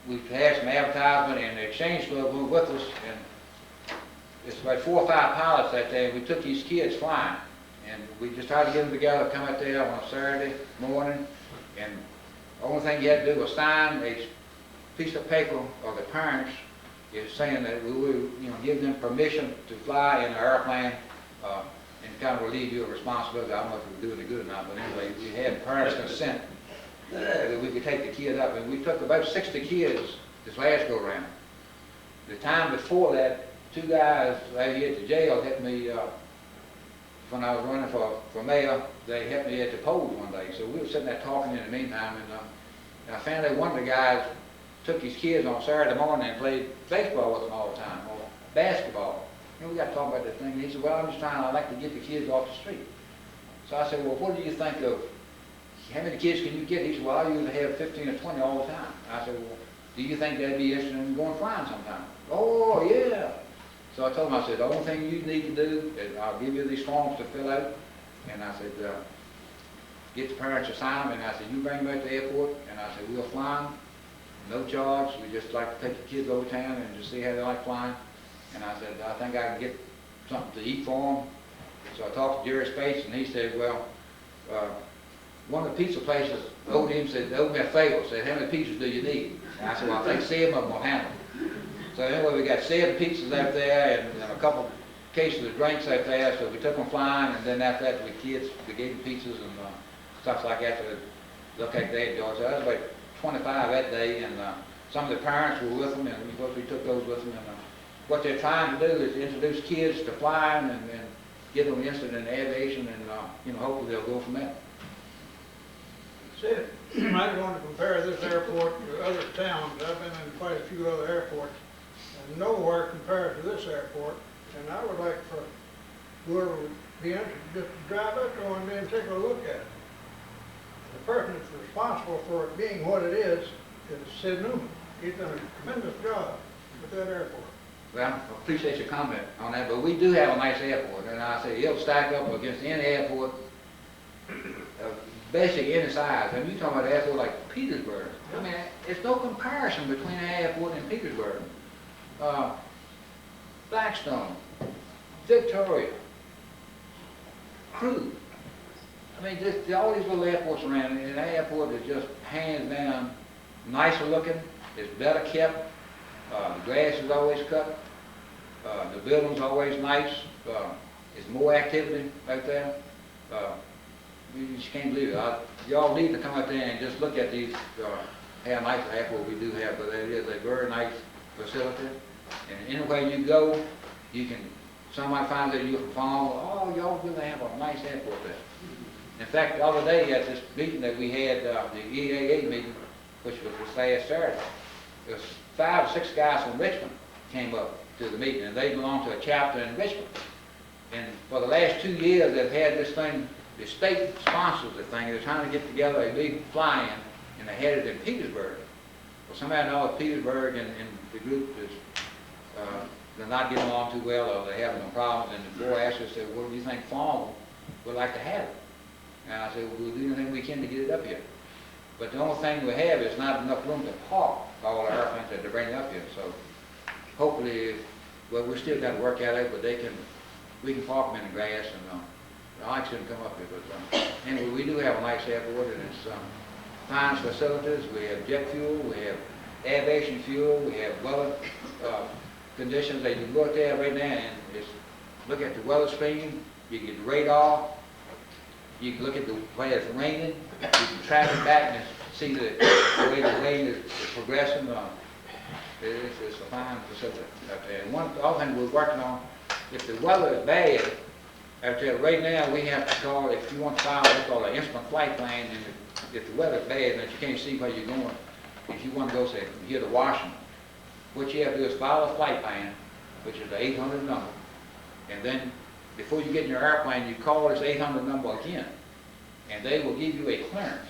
we had some advertisement, and the exchange club moved with us, and it's about 4 or 5 pilots out there. We took these kids flying, and we just tried to get them together, come out there on a Saturday morning, and The only thing you had to do was sign a piece of paper of the parents is saying that we will, give them permission to fly in an airplane, and kind of relieve you of responsibility. I don't know if we're doing it good or not, but anyway, we had parents' consent that we could take the kid up, and we took about 60 kids this last go round. The time before that, 2 guys out here at the jail helped me, when I was running for mayor, they helped me at the polls one day. So we were sitting there talking in the meantime, and I found out one of the guys took his kids on Saturday morning and played baseball with them all the time, or basketball. We got to talk about that thing. And he said, well, I like to get the kids off the street. So I said, well, what do you think of, how many kids can you get? He said, well, I usually have 15 or 20 all the time. I said, well, do you think they'd be interested in going flying sometime? Oh, yeah. So I told him, I said, the only thing you need to do is I'll give you these forms to fill out. And I said, get the parents to sign them. And I said, you bring them out to the airport. And I said, we'll fly them. No charge. We just like to take the kids over town and just see how they like flying. And I said, I think I can get something to eat for them. So I talked to Jerry Space, and he said, well, one of the pizza places owed him, said, they owed me a favor, said, how many pizzas do you need? And I said, well, I think 7 of them will handle it. So anyway, we got 7 pizzas out there and a couple cases of drinks out there, so we took them flying, and then after that, the kids, we gave them pizzas and stuff like that to look like they enjoyed. So that was about 25 that day, and some of the parents were with them, and of course we took those with them. And what they're trying to do is introduce kids to flying and get them interested in aviation, and hopefully they'll go from there. Sid, I just want to compare this airport to other towns. I've been in quite a few other airports, and nowhere compared to this airport. And I would like for whoever would be interested just to drive up there one day and take a look at it. The person that's responsible for it being what it is Sid Newman. He's done a tremendous job with that airport. Well, I appreciate your comment on that, but we do have a nice airport, and I say it'll stack up against any airport of basic any size. I mean, you're talking about an airport like Petersburg. I mean, it's no comparison between an airport and Petersburg. Blackstone, Victoria, Crew. I mean, just all these little airports around, and an airport is just hands down nicer looking, it's better kept. The grass is always cut. The building's always nice. There's more activity out there. You just can't believe it. Y'all need to come out there and just look at these, how nice the airport we do have, but it is a very nice facility. And anywhere you go, you can, somebody finds that you're from Farmville, oh, y'all really have a nice airport there. In fact, the other day at this meeting that we had, the EAA meeting, which was this last Saturday, there was 5 or 6 guys from Richmond came up to the meeting, and they belong to a chapter in Richmond. And for the last 2 years, they've had this thing, the state sponsors the thing. They're trying to get together a big fly-in, and they had it in Petersburg. Well, somebody knows Petersburg and the group is, they're not getting along too well, or they're having some problems. And the boy asked us, said, well, do you think Farmville would like to have it? And I said, well, we'll do anything we can to get it up here. But the only thing we have is not enough room to park all the airplanes that they're bringing up here. So hopefully, well, we still got to work at it, but we can park them in the grass, and I shouldn't come up here. But anyway, we do have a nice airport, and it's fine facilities. We have jet fuel, we have aviation fuel, we have weather conditions that you can go out there right now and just look at the weather screen. You get the radar. You can look at the way it's raining. You can track it back and see the way the rain is progressing. It's a fine facility out there. And one other thing we're working on, if the weather is bad out there, right now we have to call, if you want to file what's called an instant flight plan, and if the weather's bad and that you can't see where you're going, if you want to go, say, from here to Washington, what you have to do is file a flight plan, which is the 800 number, and then before you get in your airplane, you call this 800 number again, and they will give you a clearance.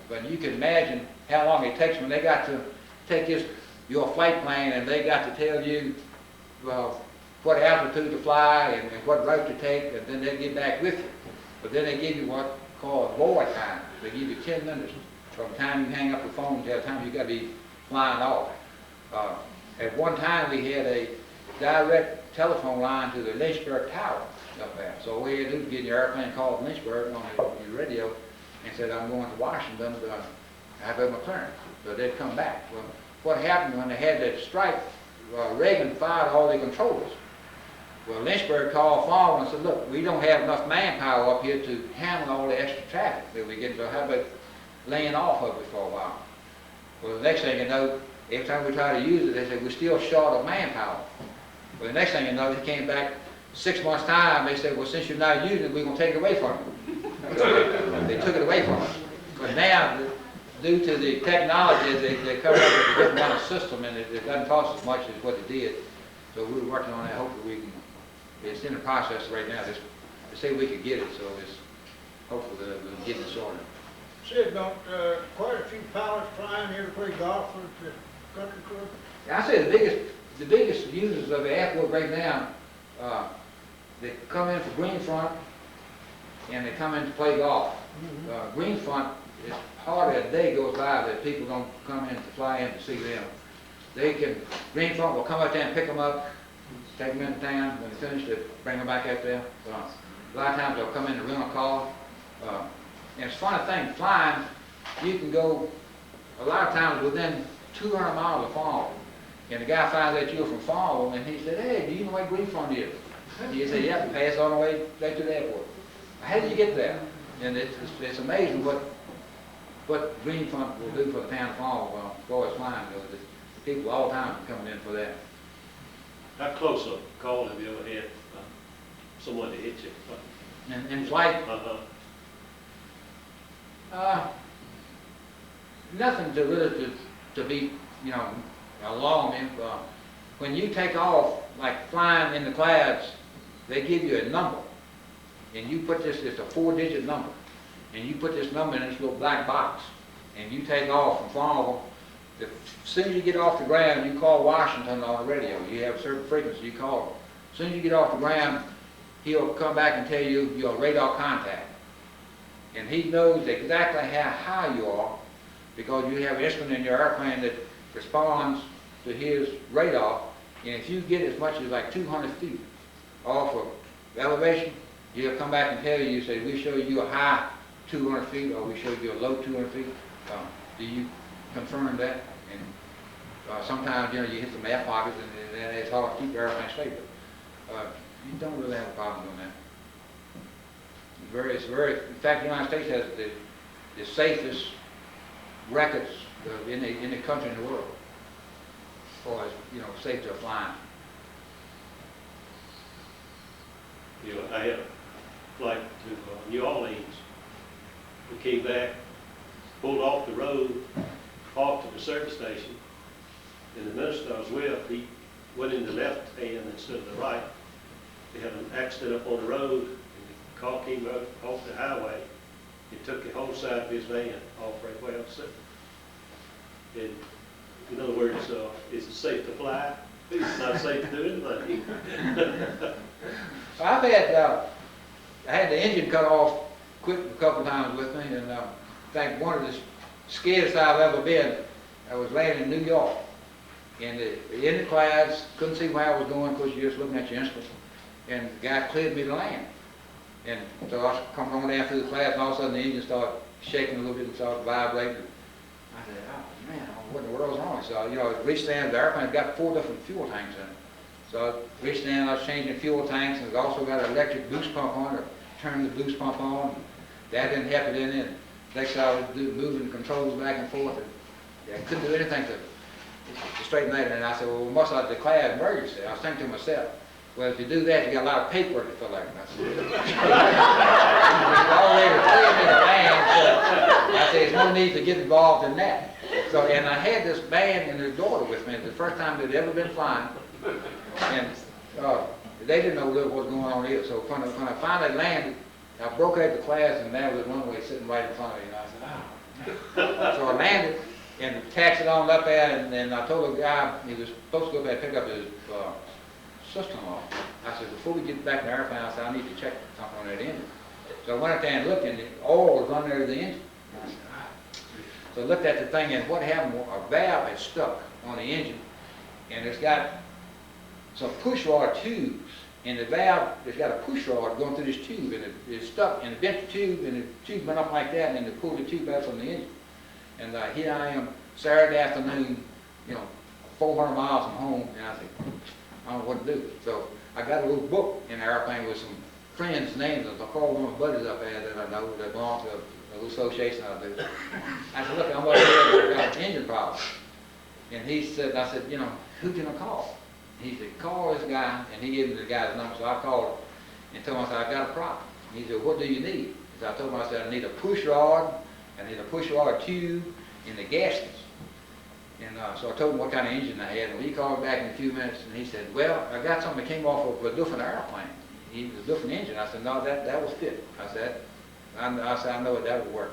But you can imagine how long it takes when they got to take your flight plan, and they got to tell you what altitude to fly and what route to take, and then they get back with you. But then they give you what's called void time. They give you 10 minutes from the time you hang up the phone until the time you got to be flying off. At one time, we had a direct telephone line to the Lynchburg Tower up there. So all you had to do is get in your airplane, call Lynchburg on your radio, and said, I'm going to Washington, I built McLaren, so they'd come back. Well, what happened when they had that strike, Reagan fired all the controllers. Well, Lynchburg called Farmville and said, look, we don't have enough manpower up here to handle all the extra traffic that we get, so how about laying off of it for a while? Well, the next thing you know, every time we try to use it, they say, we're still short of manpower. Well, the next thing you know, they came back 6 months' time, they said, well, since you're not using it, we're going to take it away from you. They took it away from us. But now, due to the technology, they come up with a different kind of system, and it doesn't cost as much as what it did. So we're working on that. Hopefully we can, it's in the process right now. Just to say we could get it, so it's hopefully that we'll get it sorted. Sid, don't quite a few pilots flying here to play golf at the country club? I say the biggest users of the airport right now, they come in for Greenfront and they come in to play golf. Greenfront, is hardly a day goes by that people don't come in to fly in to see them. Greenfront will come out there and pick them up, take them into town. When they finish, they bring them back out there. A lot of times they'll come in to rent a car. And it's a funny thing, flying, you can go a lot of times within 200 miles of Farmville. And the guy finds out you're from Farmville, and he said, hey, do you know where Greenfront is? And you say, yeah, pass on the way back to the airport. How did you get there? And it's amazing what Greenfront will do for the town of Farmville as far as flying goes. People all the time are coming in for that. How close a call have you ever had someone to hit you? In flight, nothing to really to be, you know, alarming. When you take off, like flying in the clouds, they give you a number. And you put this, it's a 4-digit number. And you put this number in this little black box. And you take off from Farmville. As soon as you get off the ground, you call Washington on the radio. You have a certain frequency, you call him. As soon as you get off the ground, he'll come back and tell you your radar contact. And he knows exactly how high you are because you have an instrument in your airplane that responds to his radar. And if you get as much as like 200 feet off of elevation, he'll come back and tell you, say, we show you a high 200 feet or we show you a low 200 feet. Do you confirm that? And sometimes, you know, you hit some air pockets and it's hard to keep your airplane straight. But you don't really have a problem doing that. In fact, the United States has the safest records in the country in the world as far as, you know, safety of flying. You know, I had a flight to New Orleans. We came back, pulled off the road, parked at the service station, and the minister I was with, he went in the left hand instead of the right. They had an accident up on the road, and the car came up off the highway. It took the whole side of his van off right where I was sitting. And in other words, is it safe to fly? It's not safe to do anything. I had the engine cut off quick a couple times with me, and in fact, one of the scariest I've ever been, I was landing in New York, and in the clouds, couldn't see where I was going because you're just looking at your instrument, and the guy cleared me to land. And so I was coming on down through the clouds, and all of a sudden the engine started shaking a little bit and started vibrating. I said, oh man, what in the world's wrong? So, you know, I reached down, the airplane's got 4 different fuel tanks in it. So I reached down, I was changing fuel tanks, and it's also got an electric boost pump on it, turned the boost pump on. That didn't happen in it. Next I was moving the controls back and forth, and I couldn't do anything to straighten that. And I said, well, we must have declared emergency. I was thinking to myself, well, if you do that, you got a lot of paperwork to fill out. And I said, already cleared me to land, so I said, there's no need to get involved in that. So, and I had this man and his daughter with me. It's the first time they'd ever been flying. And they didn't know what was going on either. So when I finally landed, I broke out the class, and there was one way sitting right in front of me. And I said, oh. So I landed and taxied on up there, and then I told the guy he was supposed to go back and pick up his sister-in-law. I said, before we get back in the airplane, I said, I need to check something on that engine. So I went up there and looked, and the oil was under the engine. I said, ah. So I looked at the thing, and what happened, a valve had stuck on the engine, and it's got some push rod tubes, and the valve, it's got a push rod going through this tube, and it's stuck, and it bent the tube, and the tube went up like that, and then they pulled the tube out from the engine. And here I am, Saturday afternoon, 400 miles from home, and I said, I don't know what to do. So I got a little book in the airplane with some friends' names. I called one of my buddies up there that I know that belongs to a little association I do. I said, look, I'm over here, I've got an engine problem. And he said, I said, who can I call? He said, call this guy, and he gave me the guy's number, so I called him and told him, I said, I got a problem. And he said, what do you need? So I told him, I said, I need a push rod, I need a push rod tube, and the gaskets. And so I told him what kind of engine I had, and he called me back in a few minutes, and he said, well, I got something that came off of a different airplane. It was a different engine. I said, no, that was fit. I said, I know it, that would work.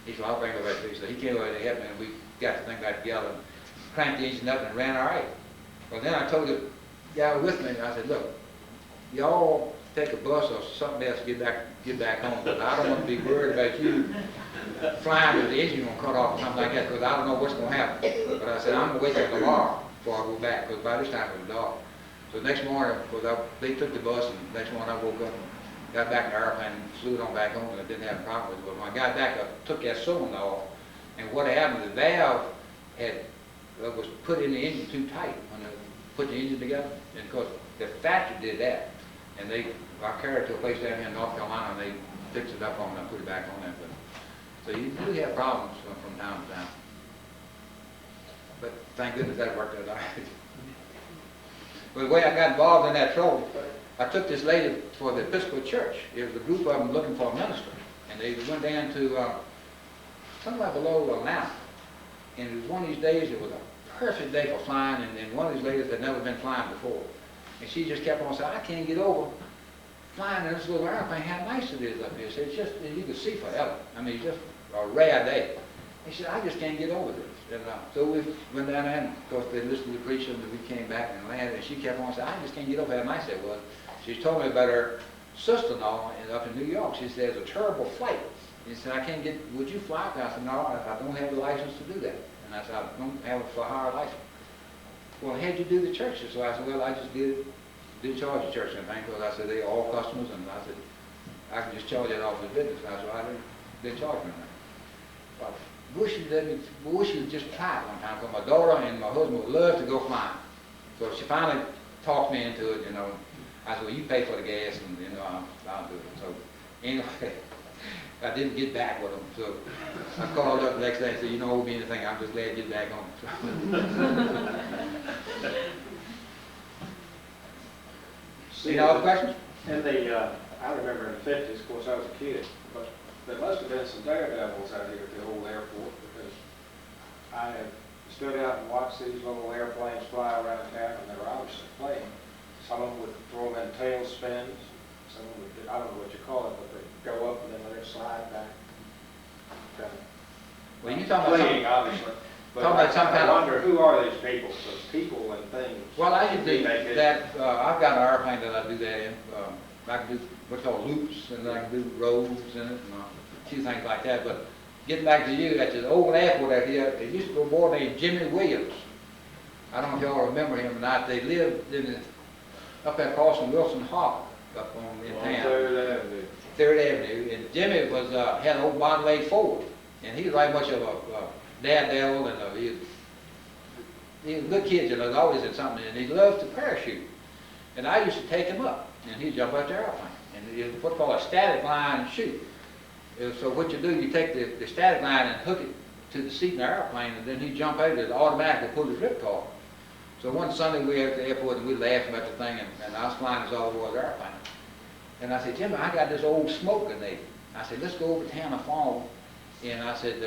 He said, I'll bring it back to you. So he came over to help me, and we got the thing back together, and cranked the engine up, and it ran all right. Well, then I told the guy with me, and I said, look, y'all take a bus or something else to get back home, but I don't want to be worried about you flying with the engine gonna cut off or something like that, because I don't know what's gonna happen. But I said, I'm gonna wait till tomorrow before I go back, because by this time it was dark. So the next morning, they took the bus, and the next morning I woke up and got back in the airplane and flew it on back home, and I didn't have a problem with it. But when I got back, I took that cylinder off, and what happened, the valve was put in the engine too tight when they put the engine together, and of course the factory did that, and I carried it to a place down here in North Carolina, and they fixed it up on me and put it back on there. So you do have problems from time to time. But thank goodness that worked out all right. But the way I got involved in that trouble, I took this lady for the Episcopal Church. There was a group of them looking for a minister. And they went down to somewhere below Atlanta. And it was one of these days, it was a perfect day for flying, and one of these ladies had never been flying before. And she just kept on saying, I can't get over flying in this little airplane, how nice it is up here. So it's just, you can see forever. I mean, it's just a rare day. He said, I just can't get over this. And, so we went down there, and of course they listened to the preacher, and we came back and landed, and she kept on saying, I just can't get over how nice it was. She told me about her sister-in-law up in New York. She said, it's a terrible flight. He said, I can't get, would you fly? I said, no, I don't have the license to do that. And I said, I don't have a for-hire license. Well, how'd you do the churches? So I said, well, I just didn't charge the church anything, because I said, they're all customers, and I said, I can just charge it off the business. And I said, well, I didn't charge me anything. Wish you'd just try it one time, because my daughter and my husband would love to go flying. So she finally talked me into it, I said, well, you pay for the gas, and, I'll do it. So, anyway, I didn't get back with them. So I called up the next day and said, you don't owe me anything, I'm just glad to get back home. Any other questions? I remember in the 50s, of course I was a kid, but there must have been some daredevils out here at the old airport, because I have stood out and watched these little airplanes fly around town, and they were obviously playing. Some of them would throw them in tailspins, some of them would, I don't know what you call it, but they'd go up and then let it slide back. Kind of Well, you talking about playing, obviously. But talking about some kind I of- wonder, who are these people? Because people and things. Well, I can do make it- that. I've got an airplane that I do that in. I can do what's called loops, and I can do rolls in it, and a few things like that. But getting back to you, at the old airport out here, there used to be a boy named Jimmy Williams. I don't know if y'all remember him or not. They lived up at crossing Wilson Harbor, up in town. 3rd Avenue. 3rd Avenue. And Jimmy was had an old Monterey Ford, and he was very much of a daredevil, and he was a good kid, always did something, and he loved to parachute. And I used to take him up, and he'd jump out the airplane. And it was what's called a static line shoot. So what you do, you take the static line and hook it to the seat in the airplane, and then he'd jump out, and it automatically pull his ripcord. So one Sunday we were at the airport, and we laughed about the thing, and I was flying this all over the airplane. And I said, Jimmy, I got this old smoke grenade. I said, let's go over to town and farm. And I said,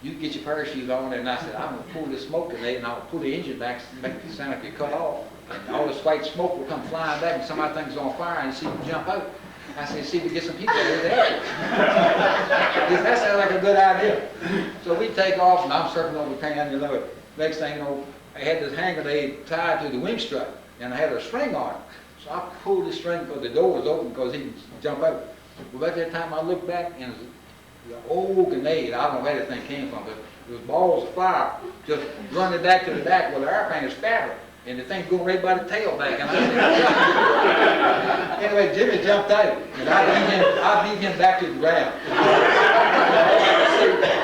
you get your parachute on, and I said, I'm going to pull this smoke grenade, and I'll pull the engine back, make it sound like you're cut off. And all this white smoke will come flying back, and somebody thinks it's on fire, and you see them jump out. I said, see if we get some people over there. That sounds like a good idea. So we take off, and I'm circling over town, Next thing you know, I had this hand grenade tied to the wing strut, and I had a string on it. So I pulled the string because the door was open because he could jump out. Well, at that time I looked back, and the old grenade, I don't know where that thing came from, but it was balls of fire just running back to the back where the airplane is spattering. And the thing's going right by the tail back. And anyway, Jimmy jumped out, and I beat him back to the ground.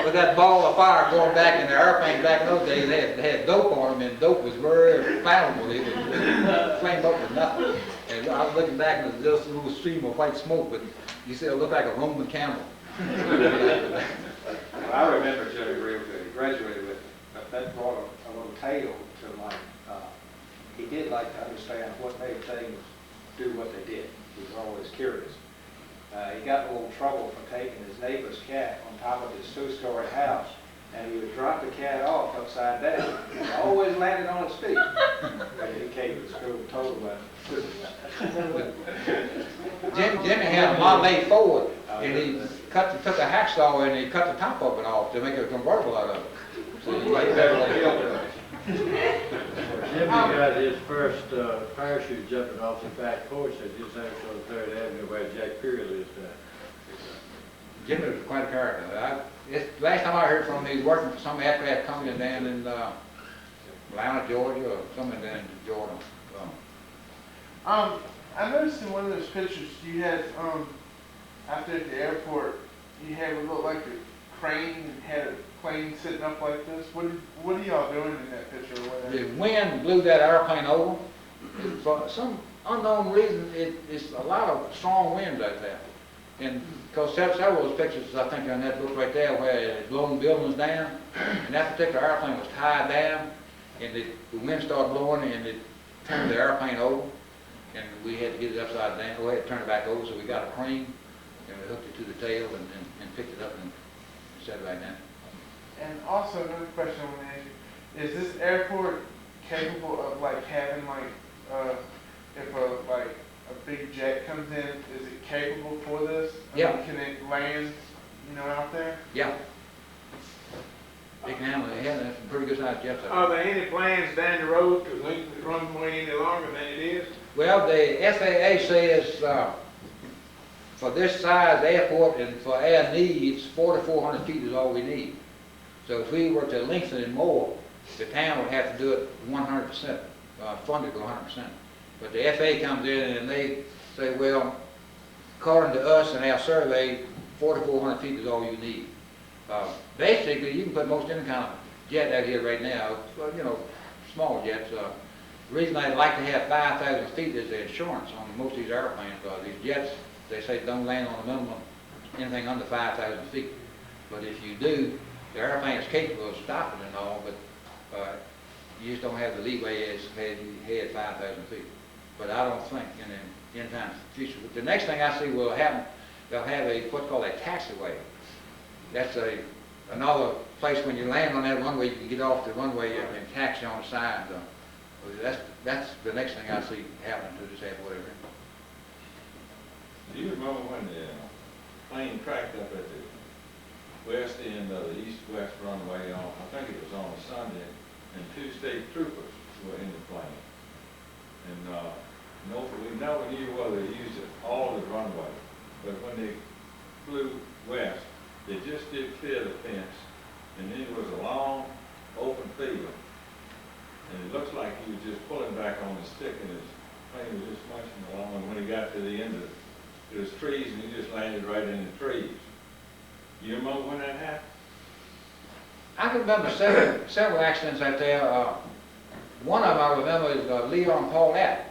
with that ball of fire going back in the airplane back in those days, they had dope on them, and dope was very flammable. It would flame up with nothing. And I was looking back, and there was just a little stream of white smoke, but you said it looked like a Roman camel. Well, I remember Joey real good. He graduated with, that brought a little tale to life. He did like to understand what made things do what they did. He was always curious. He got in a little trouble for taking his neighbor's cat on top of his two-story house, and he would drop the cat off upside down. It always landed on its feet. But he came to school total Jimmy had a Model A Ford, and he took a hacksaw and he cut the top of it off to make a convertible out of it. So he made better. Jimmy got his first parachute jumping off the back porch at his house on 3rd Avenue where Jack Peary lives now. Jimmy was quite a character. Last time I heard from him, he was working for some aircraft company down in Atlanta, Georgia, or somewhere down in Georgia. I noticed in one of those pictures you had, after at the airport, you had what looked like a crane and had a plane sitting up like this. What are y'all doing in that picture or whatever? The wind blew that airplane over. For some unknown reason, it's a lot of strong winds out there. And because several of those pictures, I think, on that book right there, where it blown buildings down, and that particular airplane was tied down, and the wind started blowing, and it turned the airplane over, and we had to get it upside down. We had to turn it back over, so we got a crane, and we hooked it to the tail and picked it up and set it back down. And also another question I want to ask you: is this airport capable of like having like if a big jet comes in, is it capable for this? Yeah. Can it land, out there? Yeah. It can handle it. Yeah, that's some pretty good sized jets. Are there any plans down the road to lengthen the runway any longer than it is? Well, the FAA says for this size airport and for our needs, 4,400 feet is all we need. So if we were to lengthen it more, the town would have to do it 100%, fund it to 100%. But the FAA comes in and they say, well, according to us and our survey, 4,400 feet is all you need. Basically, you can put most any kind of jet out here right now, small jets. The reason I'd like to have 5,000 feet is the insurance on most of these airplanes. These jets, they say don't land on a minimum anything under 5,000 feet. But if you do, the airplane is capable of stopping and all, but you just don't have the leeway as you had 5,000 feet. But I don't think in the time future. The next thing I see will happen, they'll have what's called a taxiway. That's another place when you land on that runway, you can get off the runway and taxi on the side. That's the next thing I see happening to this airport area. Do you remember when the plane cracked up at the west end of the east-west runway I think it was on a Sunday, and 2 state troopers were in the plane. And we never knew whether they used it all the runway, but when they flew west, they just did clear the fence, and then it was a long, open field. And it looks like he was just pulling back on the stick, and his plane was just munching along, and when he got to the end of it, there was trees, and he just landed right in the trees. You remember when that happened? I can remember several accidents out there. One of them I remember is Leon Paulette.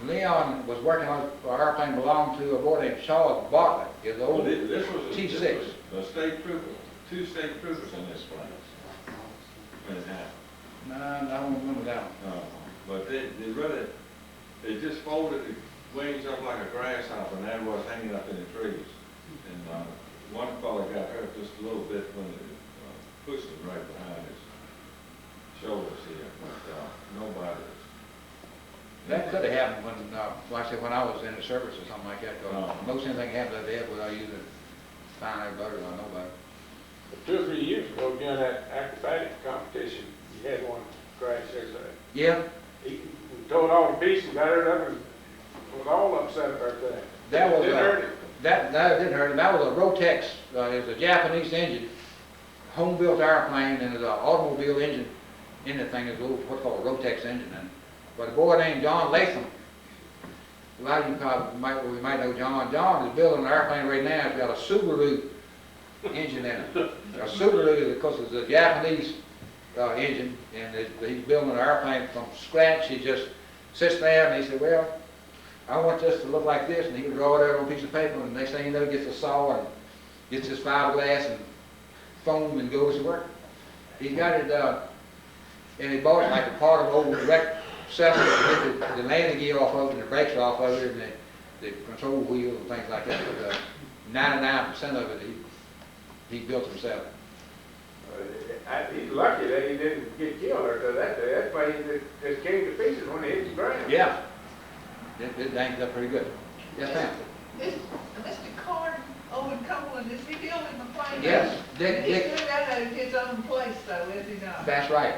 Leon was working on an airplane belonged to a boy named Charles Bartlett. His old This was T6. a state trooper, 2 state troopers in this plane when it happened. No, I don't remember that one. But they just folded the wings up like a grasshopper, and that was hanging up in the trees. And one fellow got hurt just a little bit when it pushed him right behind his shoulders here, but nobody. That could have happened when I was in the service or something like that. Most anything happens at the airport, I usually find out about it or know about it. But 2 or 3 years ago, during that acrobatic competition, you had one crash there. Yeah. He tore it all to pieces, got rid of it, and was all upset about that. That was Didn't hurt him. That didn't hurt him. That was a Rotex. It was a Japanese engine, home-built airplane, and there's an automobile engine in the thing. There's what's called a Rotex engine in it. But a boy named John Latham, a lot of you probably might know John. John is building an airplane right now. It's got a Subaru engine in it. A Subaru, of course, is a Japanese engine, and he's building an airplane from scratch. He just sits there and he said, well, I want this to look like this, and he can draw it out on a piece of paper, and next thing you know, he gets a saw and gets his fiberglass and foam and goes to work. He's got it, and he bought it like a part of an old wrecked Cessna to get the landing gear off of it and the brakes off of it and the control wheel and things like that. But 99% of it he built himself. He's lucky that he didn't get killed or that day. That's why he just came to pieces when he hit the ground. Yeah. It danged up pretty good. Yes, ma'am. Mr. Carter over in Cumberland, is he building the plane? Yes. He's doing that at his own place though, is he not? That's right.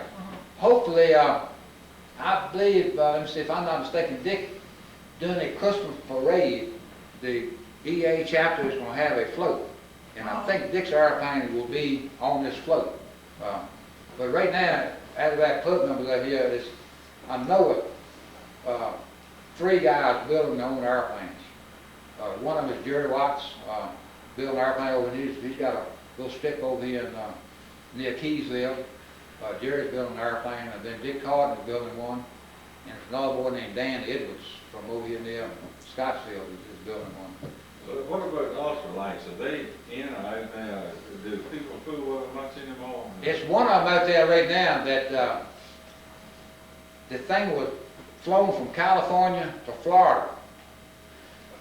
Hopefully, I believe, let me see, if I'm not mistaken, Dick, during a Christmas parade, the EA chapter is going to have a float. And I think Dick's airplane will be on this float. But right now, out of that club numbers out here, I know it, 3 guys building their own airplanes. One of them is Jerry Watts, building an airplane over here. He's got a little stick over here in, near Keysville. Jerry's building an airplane, and then Dick Carden is building one. And there's another boy named Dan Edwards from over here near Scottsville is building one. Well, what about the ultralights? Are they in or out now? Do people fool with them much anymore? It's one of them out there right now that the thing was flown from California to Florida.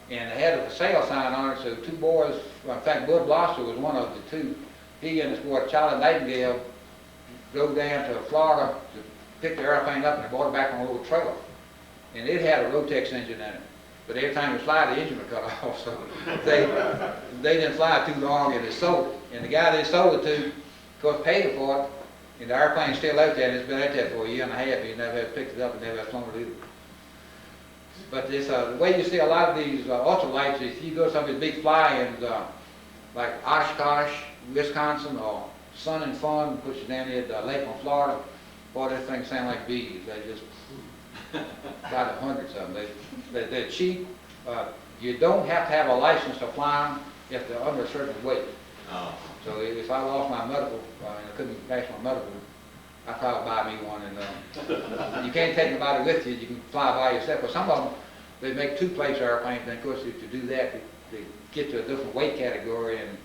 And they had a for sale sign on it, so 2 boys, well, in fact, Bud Blosser was one of the 2. He and his boy Charlie Nightingale drove down to Florida to pick the airplane up, and they brought it back on a little trailer. And it had a Rotex engine in it. But every time we fly, the engine would cut off, so they didn't fly too long, and they sold it. And the guy they sold it to, of course, paid for it, and the airplane's still out there, and it's been out there for a year and a half, and he never has picked it up and never has flown it either. But it's, the way you see a lot of these ultralights, if you go to some of these big fly-ins, like Oshkosh, Wisconsin, or Sun and Fun, which is down there at Lake on Florida, boy, those things sound like bees. They just, about hundreds of them. They're cheap. You don't have to have a license to fly them if they're under a certain weight. Oh. So if I lost my medical, and I couldn't pass my medical, I'd probably buy me one. And you can't take nobody with you. You can fly by yourself. But some of them, they make 2-place airplanes. And of course, to do that, to get to a different weight category, and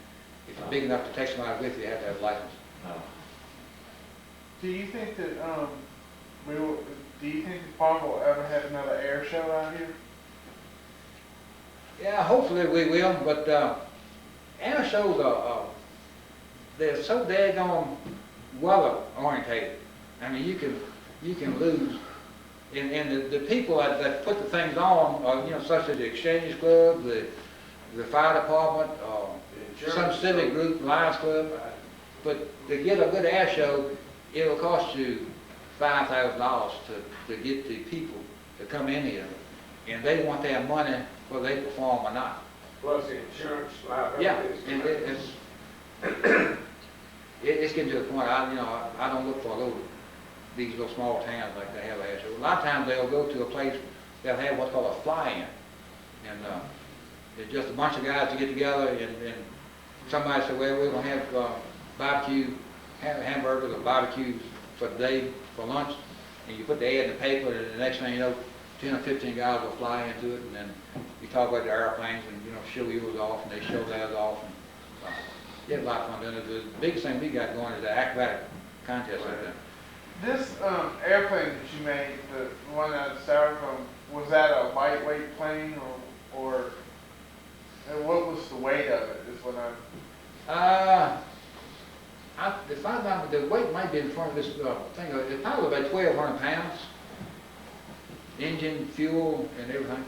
if you're big enough to take somebody with you, you have to have a license. Oh. Do you think that do you think the park will ever have another air show out here? Yeah, hopefully we will. But air shows they're so daggone weather orientated. I mean, you can lose. And the people that put the things on are, such as the Exchange Club, the fire department, some civic group, Lions Club. But to get a good air show, it'll cost you $5,000 to get the people to come in here, and they want their money whether they perform or not. Plus the insurance liability. Yeah, and it's getting to the point. I don't look for these little small towns like they have air shows. A lot of times they'll go to a place they'll have what's called a fly-in, and it's just a bunch of guys to get together, and somebody said, well, we're going to have barbecue, hamburgers or barbecues for the day for lunch, and you put the ad in the paper, and the next thing you know, 10 or 15 guys will fly into it, and then you talk about the airplanes, and show yours off, and they show theirs off, and you have a lot of fun doing it. The biggest thing we got going is the acrobatic contest like that. This airplane that you made, the one out of Styrofoam, was that a lightweight plane, or what was the weight of it? Is what if I remember, the weight might be in front of this thing. It's probably about 1,200 pounds. Engine, fuel, and everything.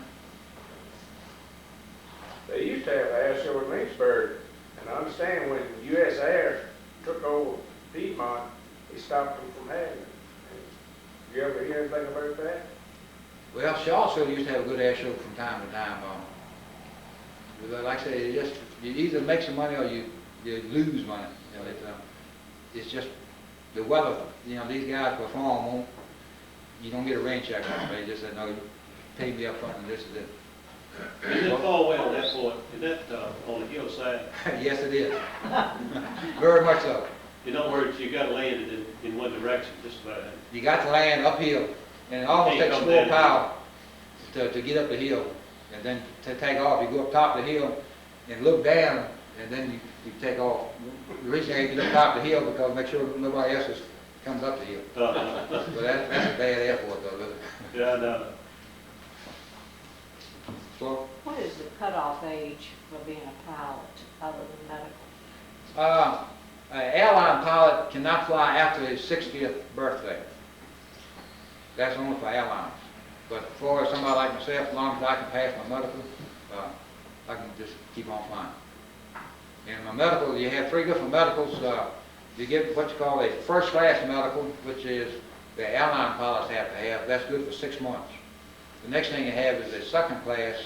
They used to have an air show in Lynchburg, and I understand when U.S. Air took over Piedmont, they stopped them from having it. You ever hear anything about that? Well, Charlottesville used to have a good air show from time to time. Like I say, you either make some money or you lose money. It's just the weather. These guys perform on. You don't get a rain check on them. They just say, no, you pay me up front and this is it. Is it Falwell Airport is that on the hillside? Yes, it is. Very much so. In other words, you got to land it in one direction, just about. You got to land uphill, and it almost Can't takes come more down. power to get up the hill, and then to take off. You go up top of the hill and look down, and then you take off. The reason you get up top of the hill because make sure nobody else comes up the hill. But that's a bad airport though, isn't it? Yeah, I know. So, What is the cutoff age for being a pilot other than medical? an airline pilot cannot fly after his 60th birthday. That's only for airlines. But for somebody like myself, as long as I can pass my medical, I can just keep on flying. In my medical, you have 3 different medicals. You get what you call a first class medical, which is the airline pilots have to have. That's good for 6 months. The next thing you have is a second class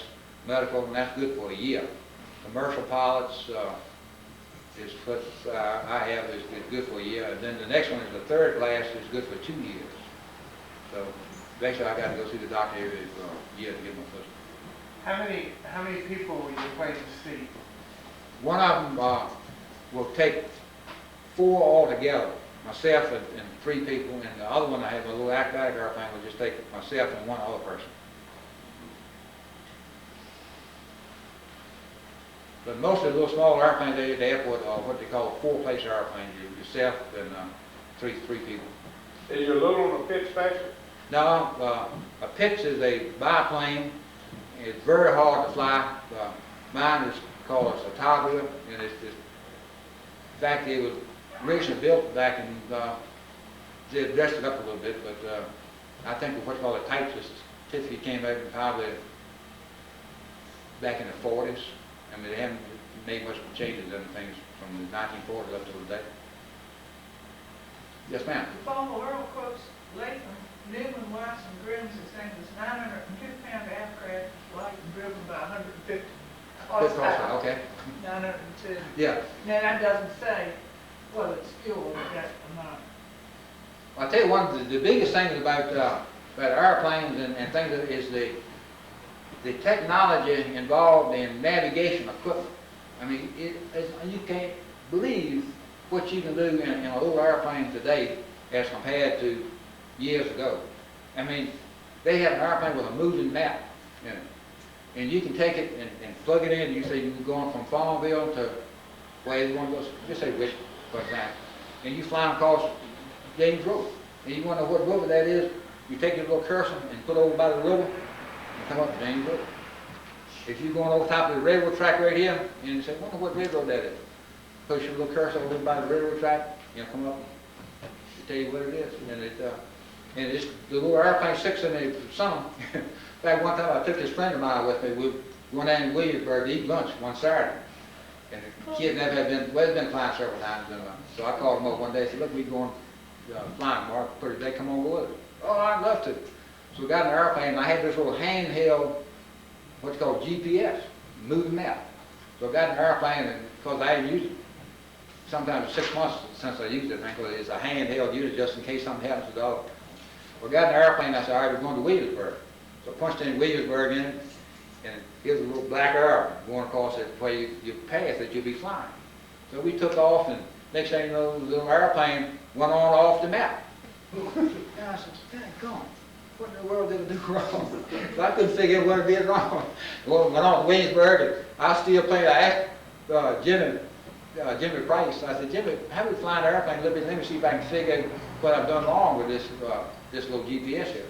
medical, and that's good for a year. Commercial pilots is what I have is good for a year. And then the next one is the third class is good for 2 years. So basically I got to go see the doctor every year to get my physical. How many people will you plan to see? One of them will take 4 altogether, myself and 3 people, and the other one I have a little acrobatic airplane will just take myself and 1 other person. But most of the little small airplanes at the airport are what they call 4-place airplanes. Yourself and 3 people. Is your little one a pitch station? No, a pitch is a biplane. It's very hard to fly. Mine is called a Satavia, and it's just, in fact, it was originally built back in, they dressed it up a little bit, but I think what's called a type certificate came out probably back in the 40s. I mean, they haven't made much changes in things from the 1940s up to today. Yes, ma'am. The former world quotes Latham, Newman, Weiss, and Grimm's is saying this 902-pound aircraft is light and driven by 150 horsepower. Okay. 902. Yeah. Now that doesn't say whether it's fuel or that or not. I'll tell you one of the biggest things about airplanes and things is the technology involved in navigation equipment. I mean, you can't believe what you can do in a little airplane today as compared to years ago. I mean, they have an airplane with a moving map in it. And you can take it and plug it in. You say you're going from Farmville to where you want to go, just say Wichita, for example. And you fly across James Road. And you want to know what river that is, you take your little cursor and put it over by the river and come up to James Road. If you're going over top of the railroad track right here, and you say, I wonder what railroad that is. Push your little cursor over by the railroad track, come up and tell you what it is. And it's the little airplane 6 in the summer. In fact, one time I took this friend of mine with me. We went down to Williamsburg to eat lunch one Saturday. And the kid never had been, well, he's been flying several times. So I called him up one day and said, look, we're going flying tomorrow. Pretty day, come on board with us. Oh, I'd love to. So we got in the airplane, and I had this little handheld, what's called GPS, moving map. So I got in the airplane, and because I hadn't used it, sometimes it's 6 months since I used it, because it's a handheld unit just in case something happens to the dog. We got in the airplane, I said, all right, we're going to Williamsburg. So I punched in Williamsburg in it, and here's a little black arrow going across it where you pass that you'll be flying. So we took off, and next thing you know, the little airplane went on off the map. And I said, "Daggone, what in the world did I do wrong?" So I couldn't figure out what I did wrong. Well, went on to Williamsburg, and I was still playing. I asked Jimmy Price. I said, Jimmy, how do we fly an airplane? Let me see if I can figure out what I've done wrong with this little GPS here.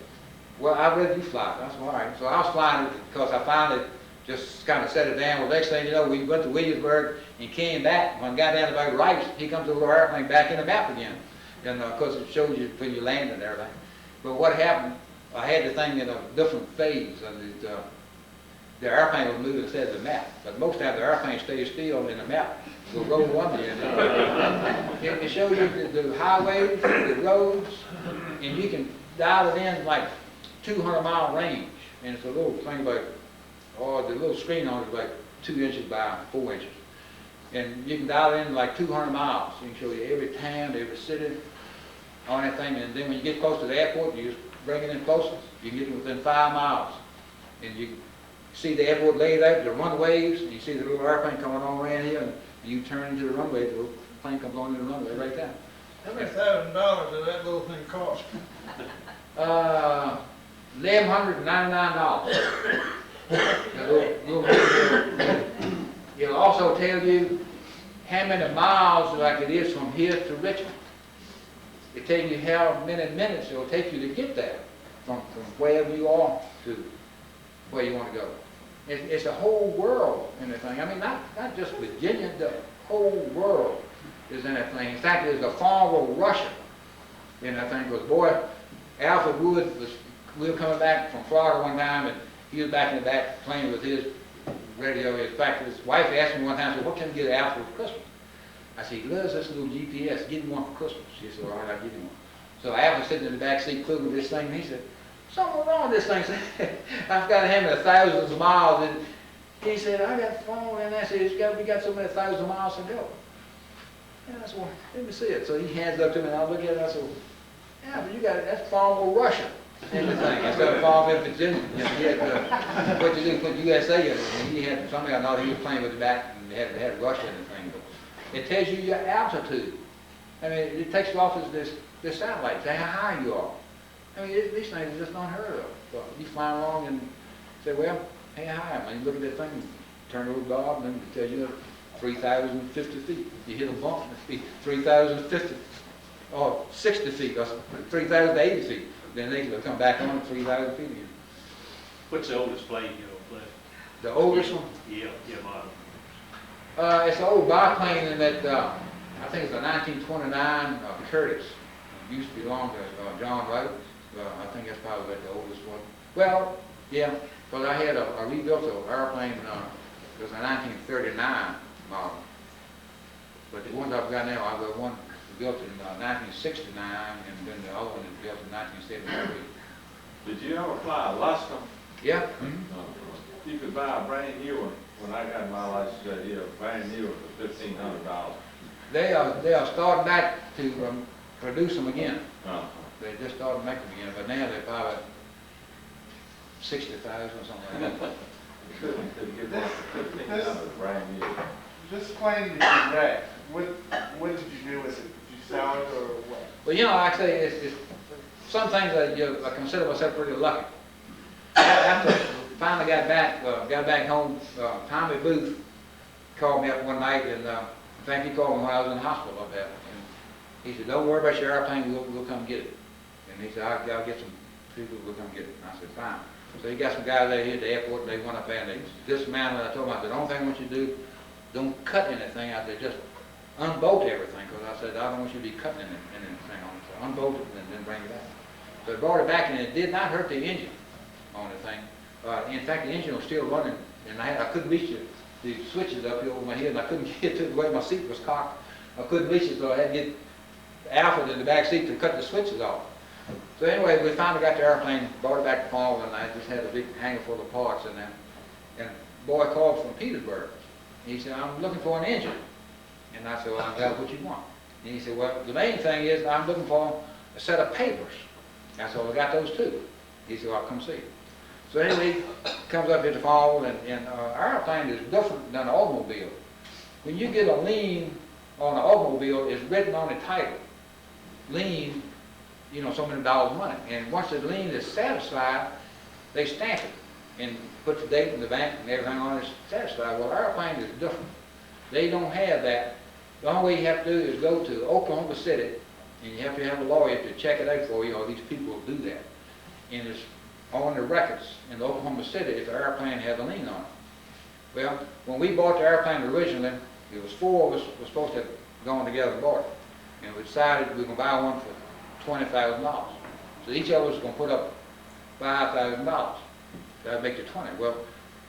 Well, I'd rather you fly it. I said, all right. So I was flying it because I finally just kind of set it down. Well, next thing you know, we went to Williamsburg and came back. When I got down about Rice, here comes the little airplane back in the map again. And of course, it shows you when you land and everything. But what happened, I had the thing in a different phase, and the airplane was moving instead of the map. But most of the time, the airplane stays still in the map. Will roll under you. It shows you the highways, the roads, and you can dial it in like 200-mile range. And it's a little thing about, the little screen on it is about 2 inches by 4 inches. And you can dial it in like 200 miles. You can show you every town, every city, on that thing. And then when you get close to the airport, you just bring it in closer. You can get it within 5 miles. And you see the airport laid out, the runways, and you see the little airplane coming on around here, and you turn into the runway, the little plane comes on into the runway right there. How many $1,000 does that little thing cost? $1,199. It'll also tell you how many miles like it is from here to Richmond. It tells you how many minutes it'll take you to get there from wherever you are to where you want to go. It's a whole world in the thing. I mean, not just Virginia, the whole world is in that thing. In fact, there's a Farmville, Russia in that thing. Because boy, Alfred Wood we were coming back from Florida one time, and he was back in the back playing with his radio. In fact, his wife asked me one time, said, "What can you get Alfred for Christmas?" I said, "He loves this little GPS. Give him one for Christmas." She said, "All right, I'll give him one." So Alfred sitting in the back seat clear with this thing, and he said, "Something wrong with this thing." I've got him at thousands of miles, and he said, "I got the phone," and I said, "We got so many thousands of miles to go." And I said, "Well, let me see it." So he hands it up to me, and I look at it, and I said, well, "Yeah, but you got it. That's Farmville, Russia." And the thing, instead of Farmville, Virginia, you know, he had what you do, put USA in it, and he had something I know he was playing with the back, and they had Russia in the thing. But it tells you your altitude. I mean, it takes you off as this satellite, say how high you are. I mean, these things are just unheard of. So you fly along and say, well, hey, high. I mean, you look at that thing, turn a little knob, and then it tells you 3,050 feet. If you hit a bump, it'll be 3,050 or 60 feet, or 3,080 feet. Then they will come back on at 3,000 feet again. What's the oldest plane you'll play? The oldest one? Yeah, model. It's an old biplane in that, I think it's a 1929 Curtis. It used to belong to John Wright. I think that's probably the oldest one. Well, yeah, because I had a rebuilt airplane, it was a 1939 model. But the ones I've got now, I've got one built in 1969, and then the other one is built in 1973. Did you ever fly a Alaska? Yeah. You could buy a brand new one. When I got my license that year, a brand new one for $1,500. They are starting back to produce them again. They just started making them again, but now they're probably 60,000 or something like that. Could get one for $1,500 brand new. This plane that you wrecked, what did you do with it? Did you sell it or what? Well, you know, like I say, it's some things I consider myself pretty lucky. After I finally got back home, Tommy Booth called me up one night, and in fact, he called me when I was in the hospital up there. And he said, "Don't worry about your airplane, we'll come get it." And he said, I'll get some people, we'll come get it. And I said, "Fine." So he got some guys out here at the airport, and they went up there, and they dismounted. I told them, I said, "The only thing I want you to do, don't cut anything out there, just unbolt everything," because I said, "I don't want you to be cutting anything on it." So unbolt it and then bring it back. So I brought it back, and it did not hurt the engine on the thing. In fact, the engine was still running, and I couldn't reach the switches up here over my head, and I couldn't get to the way my seat was cocked. I couldn't reach it, so I had to get Alfred in the back seat to cut the switches off. So anyway, we finally got the airplane, brought it back to Farmville, and I just had a big hangar full of parts in there. And a boy called from Petersburg. He said, "I'm looking for an engine." And I said, "Well, I'm glad what you want." And he said, "Well, the main thing is I'm looking for a set of papers." I said, "Well, I got those too." He said, "Well, I'll come see you." So anyway, he comes up here to Farmville, and our airplane is different than an automobile. When you get a lien on an automobile, it's written on the title. Lien, you know, so many dollars money. And once the lien is satisfied, they stamp it and put the date in the bank and everything on it is satisfied. Well, our airplane is different. They don't have that. The only way you have to do is go to Oklahoma City, and you have to have a lawyer to check it out for you, or these people do that. And it's on the records in Oklahoma City if the airplane has a lien on it. Well, when we bought the airplane originally, it was 4 of us were supposed to have gone together and bought it. And we decided we were going to buy one for $20,000. So each of us was going to put up $5,000. That would make it 20. Well,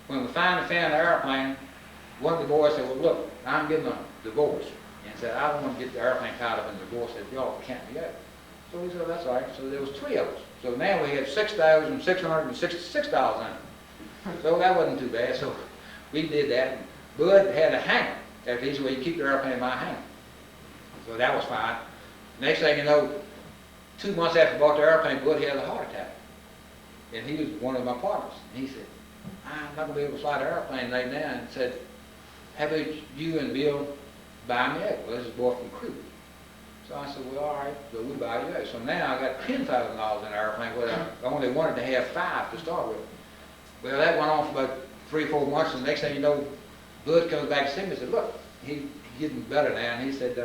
when we finally found the airplane, one of the boys said, "Well, look, I'm getting a divorce." And said, "I don't want to get the airplane tied up in the divorce if y'all can't together." So we said, "That's all right." So there was 3 of us. So now we had $6,666 in it. So that wasn't too bad. So we did that. And Bud had a hangar. That's the easy way you keep the airplane in my hangar. So that was fine. Next thing you know, 2 months after I bought the airplane, Bud had a heart attack. And he was one of my partners. And he said, I'm not gonna be able to fly the airplane right now, and said, how about you and Bill buy me out? Well, this is a boy from Crew. So I said, well, all right, so we buy you out. So now I got $10,000 in the airplane, where I only wanted to have 5 to start with. Well, that went on for about 3 or 4 months, and the next thing you know, Bud comes back to see me and said, look, he's getting better now, and he said,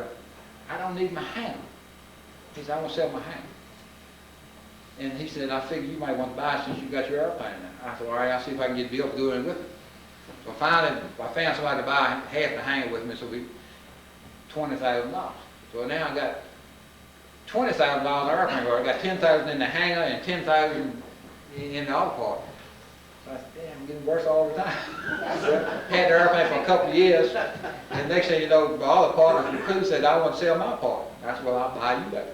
I don't need my hand. He said, I want to sell my hand. And he said, I figure you might want to buy it since you got your airplane now. I said, all right, I'll see if I can get Bill to go in with it. So finally, I found somebody to buy half the hangar with me, so we $20,000. So now I got $20,000 in the airplane, or I got $10,000 in the hangar and $10,000 in the other part. So I said, damn, I'm getting worse all the time. Had the airplane for a couple of years, and next thing you know, my other partner from the crew said, I want to sell my part. I said, well, I'll buy you back.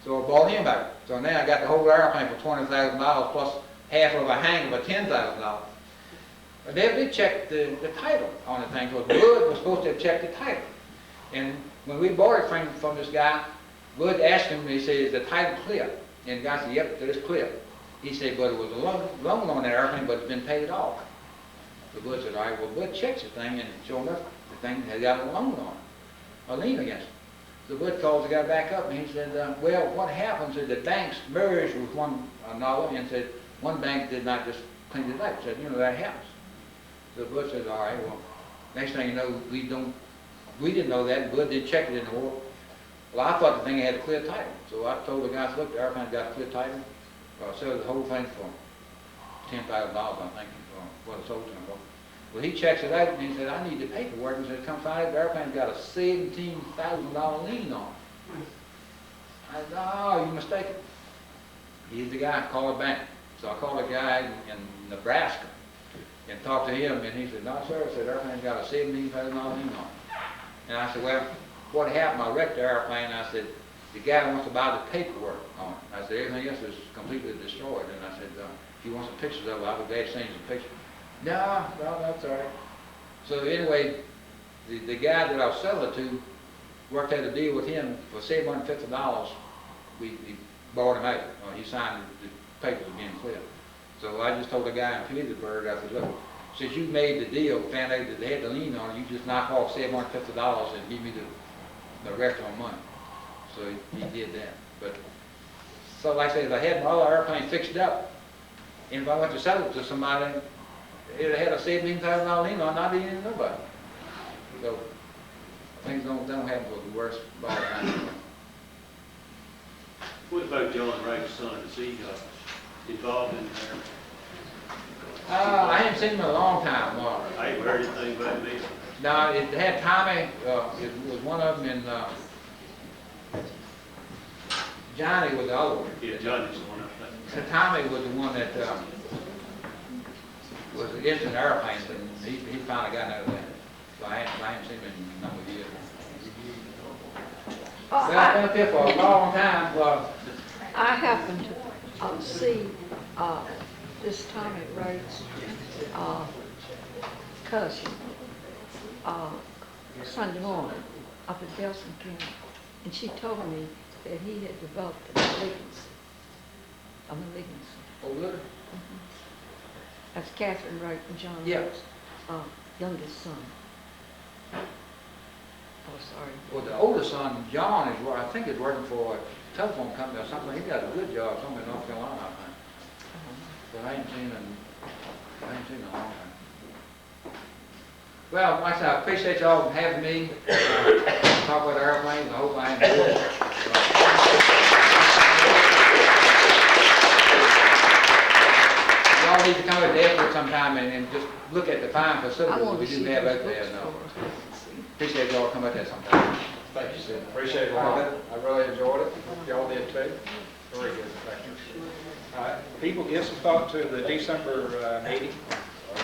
So I bought him back. So now I got the whole airplane for $20,000 plus half of a hangar for $10,000. But they checked the title on the thing, because Wood was supposed to have checked the title. And when we bought it from this guy, Wood asked him, he said, is the title clear? And the guy said, yep, it is clear. He said, but it was a loan on that airplane, but it's been paid off. So Wood said, all right, well, Wood checks the thing, and sure enough, the thing has got a loan on it, a lien against it. So Wood calls the guy back up, and he said, well, what happened? Said the banks merged with one another, and said one bank did not just clean it up. Said, you know, that happens. So Wood said, all right, well, next thing you know, we didn't know that, and Wood did check it in the war. Well, I thought the thing had a clear title. So I told the guys, look, the airplane got a clear title. Sold the whole thing for $10,000, I think, for what it sold to him. Well, he checks it out, and he said, I need the paperwork. And he said, come find it, the airplane's got a $17,000 lien on it. I said, oh, you're mistaken. He's the guy, call the bank. So I called a guy in Nebraska and talked to him, and he said, no, sir, I said, the airplane's got a $17,000 lien on it. And I said, well, what happened? I wrecked the airplane. I said, the guy wants to buy the paperwork on it. I said, everything else is completely destroyed. And I said, if you want some pictures of it, I'll be glad to send you some pictures. No, that's all right. So anyway, the guy that I was selling it to worked out a deal with him for $750. We bought him out. He signed the papers being clear. So I just told the guy in Petersburg, I said, look, since you made the deal, found out that they had the lien on it, you just knock off $750 and give me the rest of the money. So he did that. But so like I said, if I had my other airplane fixed up, and if I went to sell it to somebody, it had a $17,000 lien on, not even nobody. So things don't happen with the worst ball time. What about John Wright's son? Is he involved in there? I haven't seen him in a long time. I ain't heard anything about me. No, it had Tommy. It was one of them, and Johnny was the other one. Yeah, Johnny's the one I think. So Tommy was the one that was against an airplane, and he finally got out of that. So I haven't seen him in a number of years. Well, I've been up here for a long time. I happened to see this Tommy Wright's cousin Sunday morning up in Belson County, and she told me that he had developed a malignancy. Oh, really? That's Catherine Wright and John Yeah. Wright's youngest son. Oh, sorry. Well, the oldest son, John, I think is working for a telephone company or something. He got a good job somewhere in North Carolina, I think. But I ain't seen him in a long time. Well, like I said, I appreciate y'all having me talk about airplanes. I hope I enjoyed it. Y'all need to come to the airport sometime and just look at the fine facilities we do have out there. Appreciate y'all coming out there sometime. Thank you, Sid. Appreciate a lot of it. I really enjoyed it. Y'all did too. Very good. Thank you. All right. People, give some thought to the December meeting.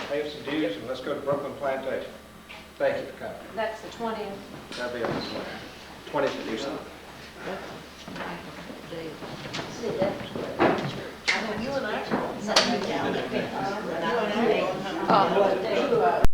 Pay some dues, and let's go to Brooklyn Plantation. Thank you for coming. That's the 20th. That'll be on the 20th of December. See, that's You and I. what. You and I.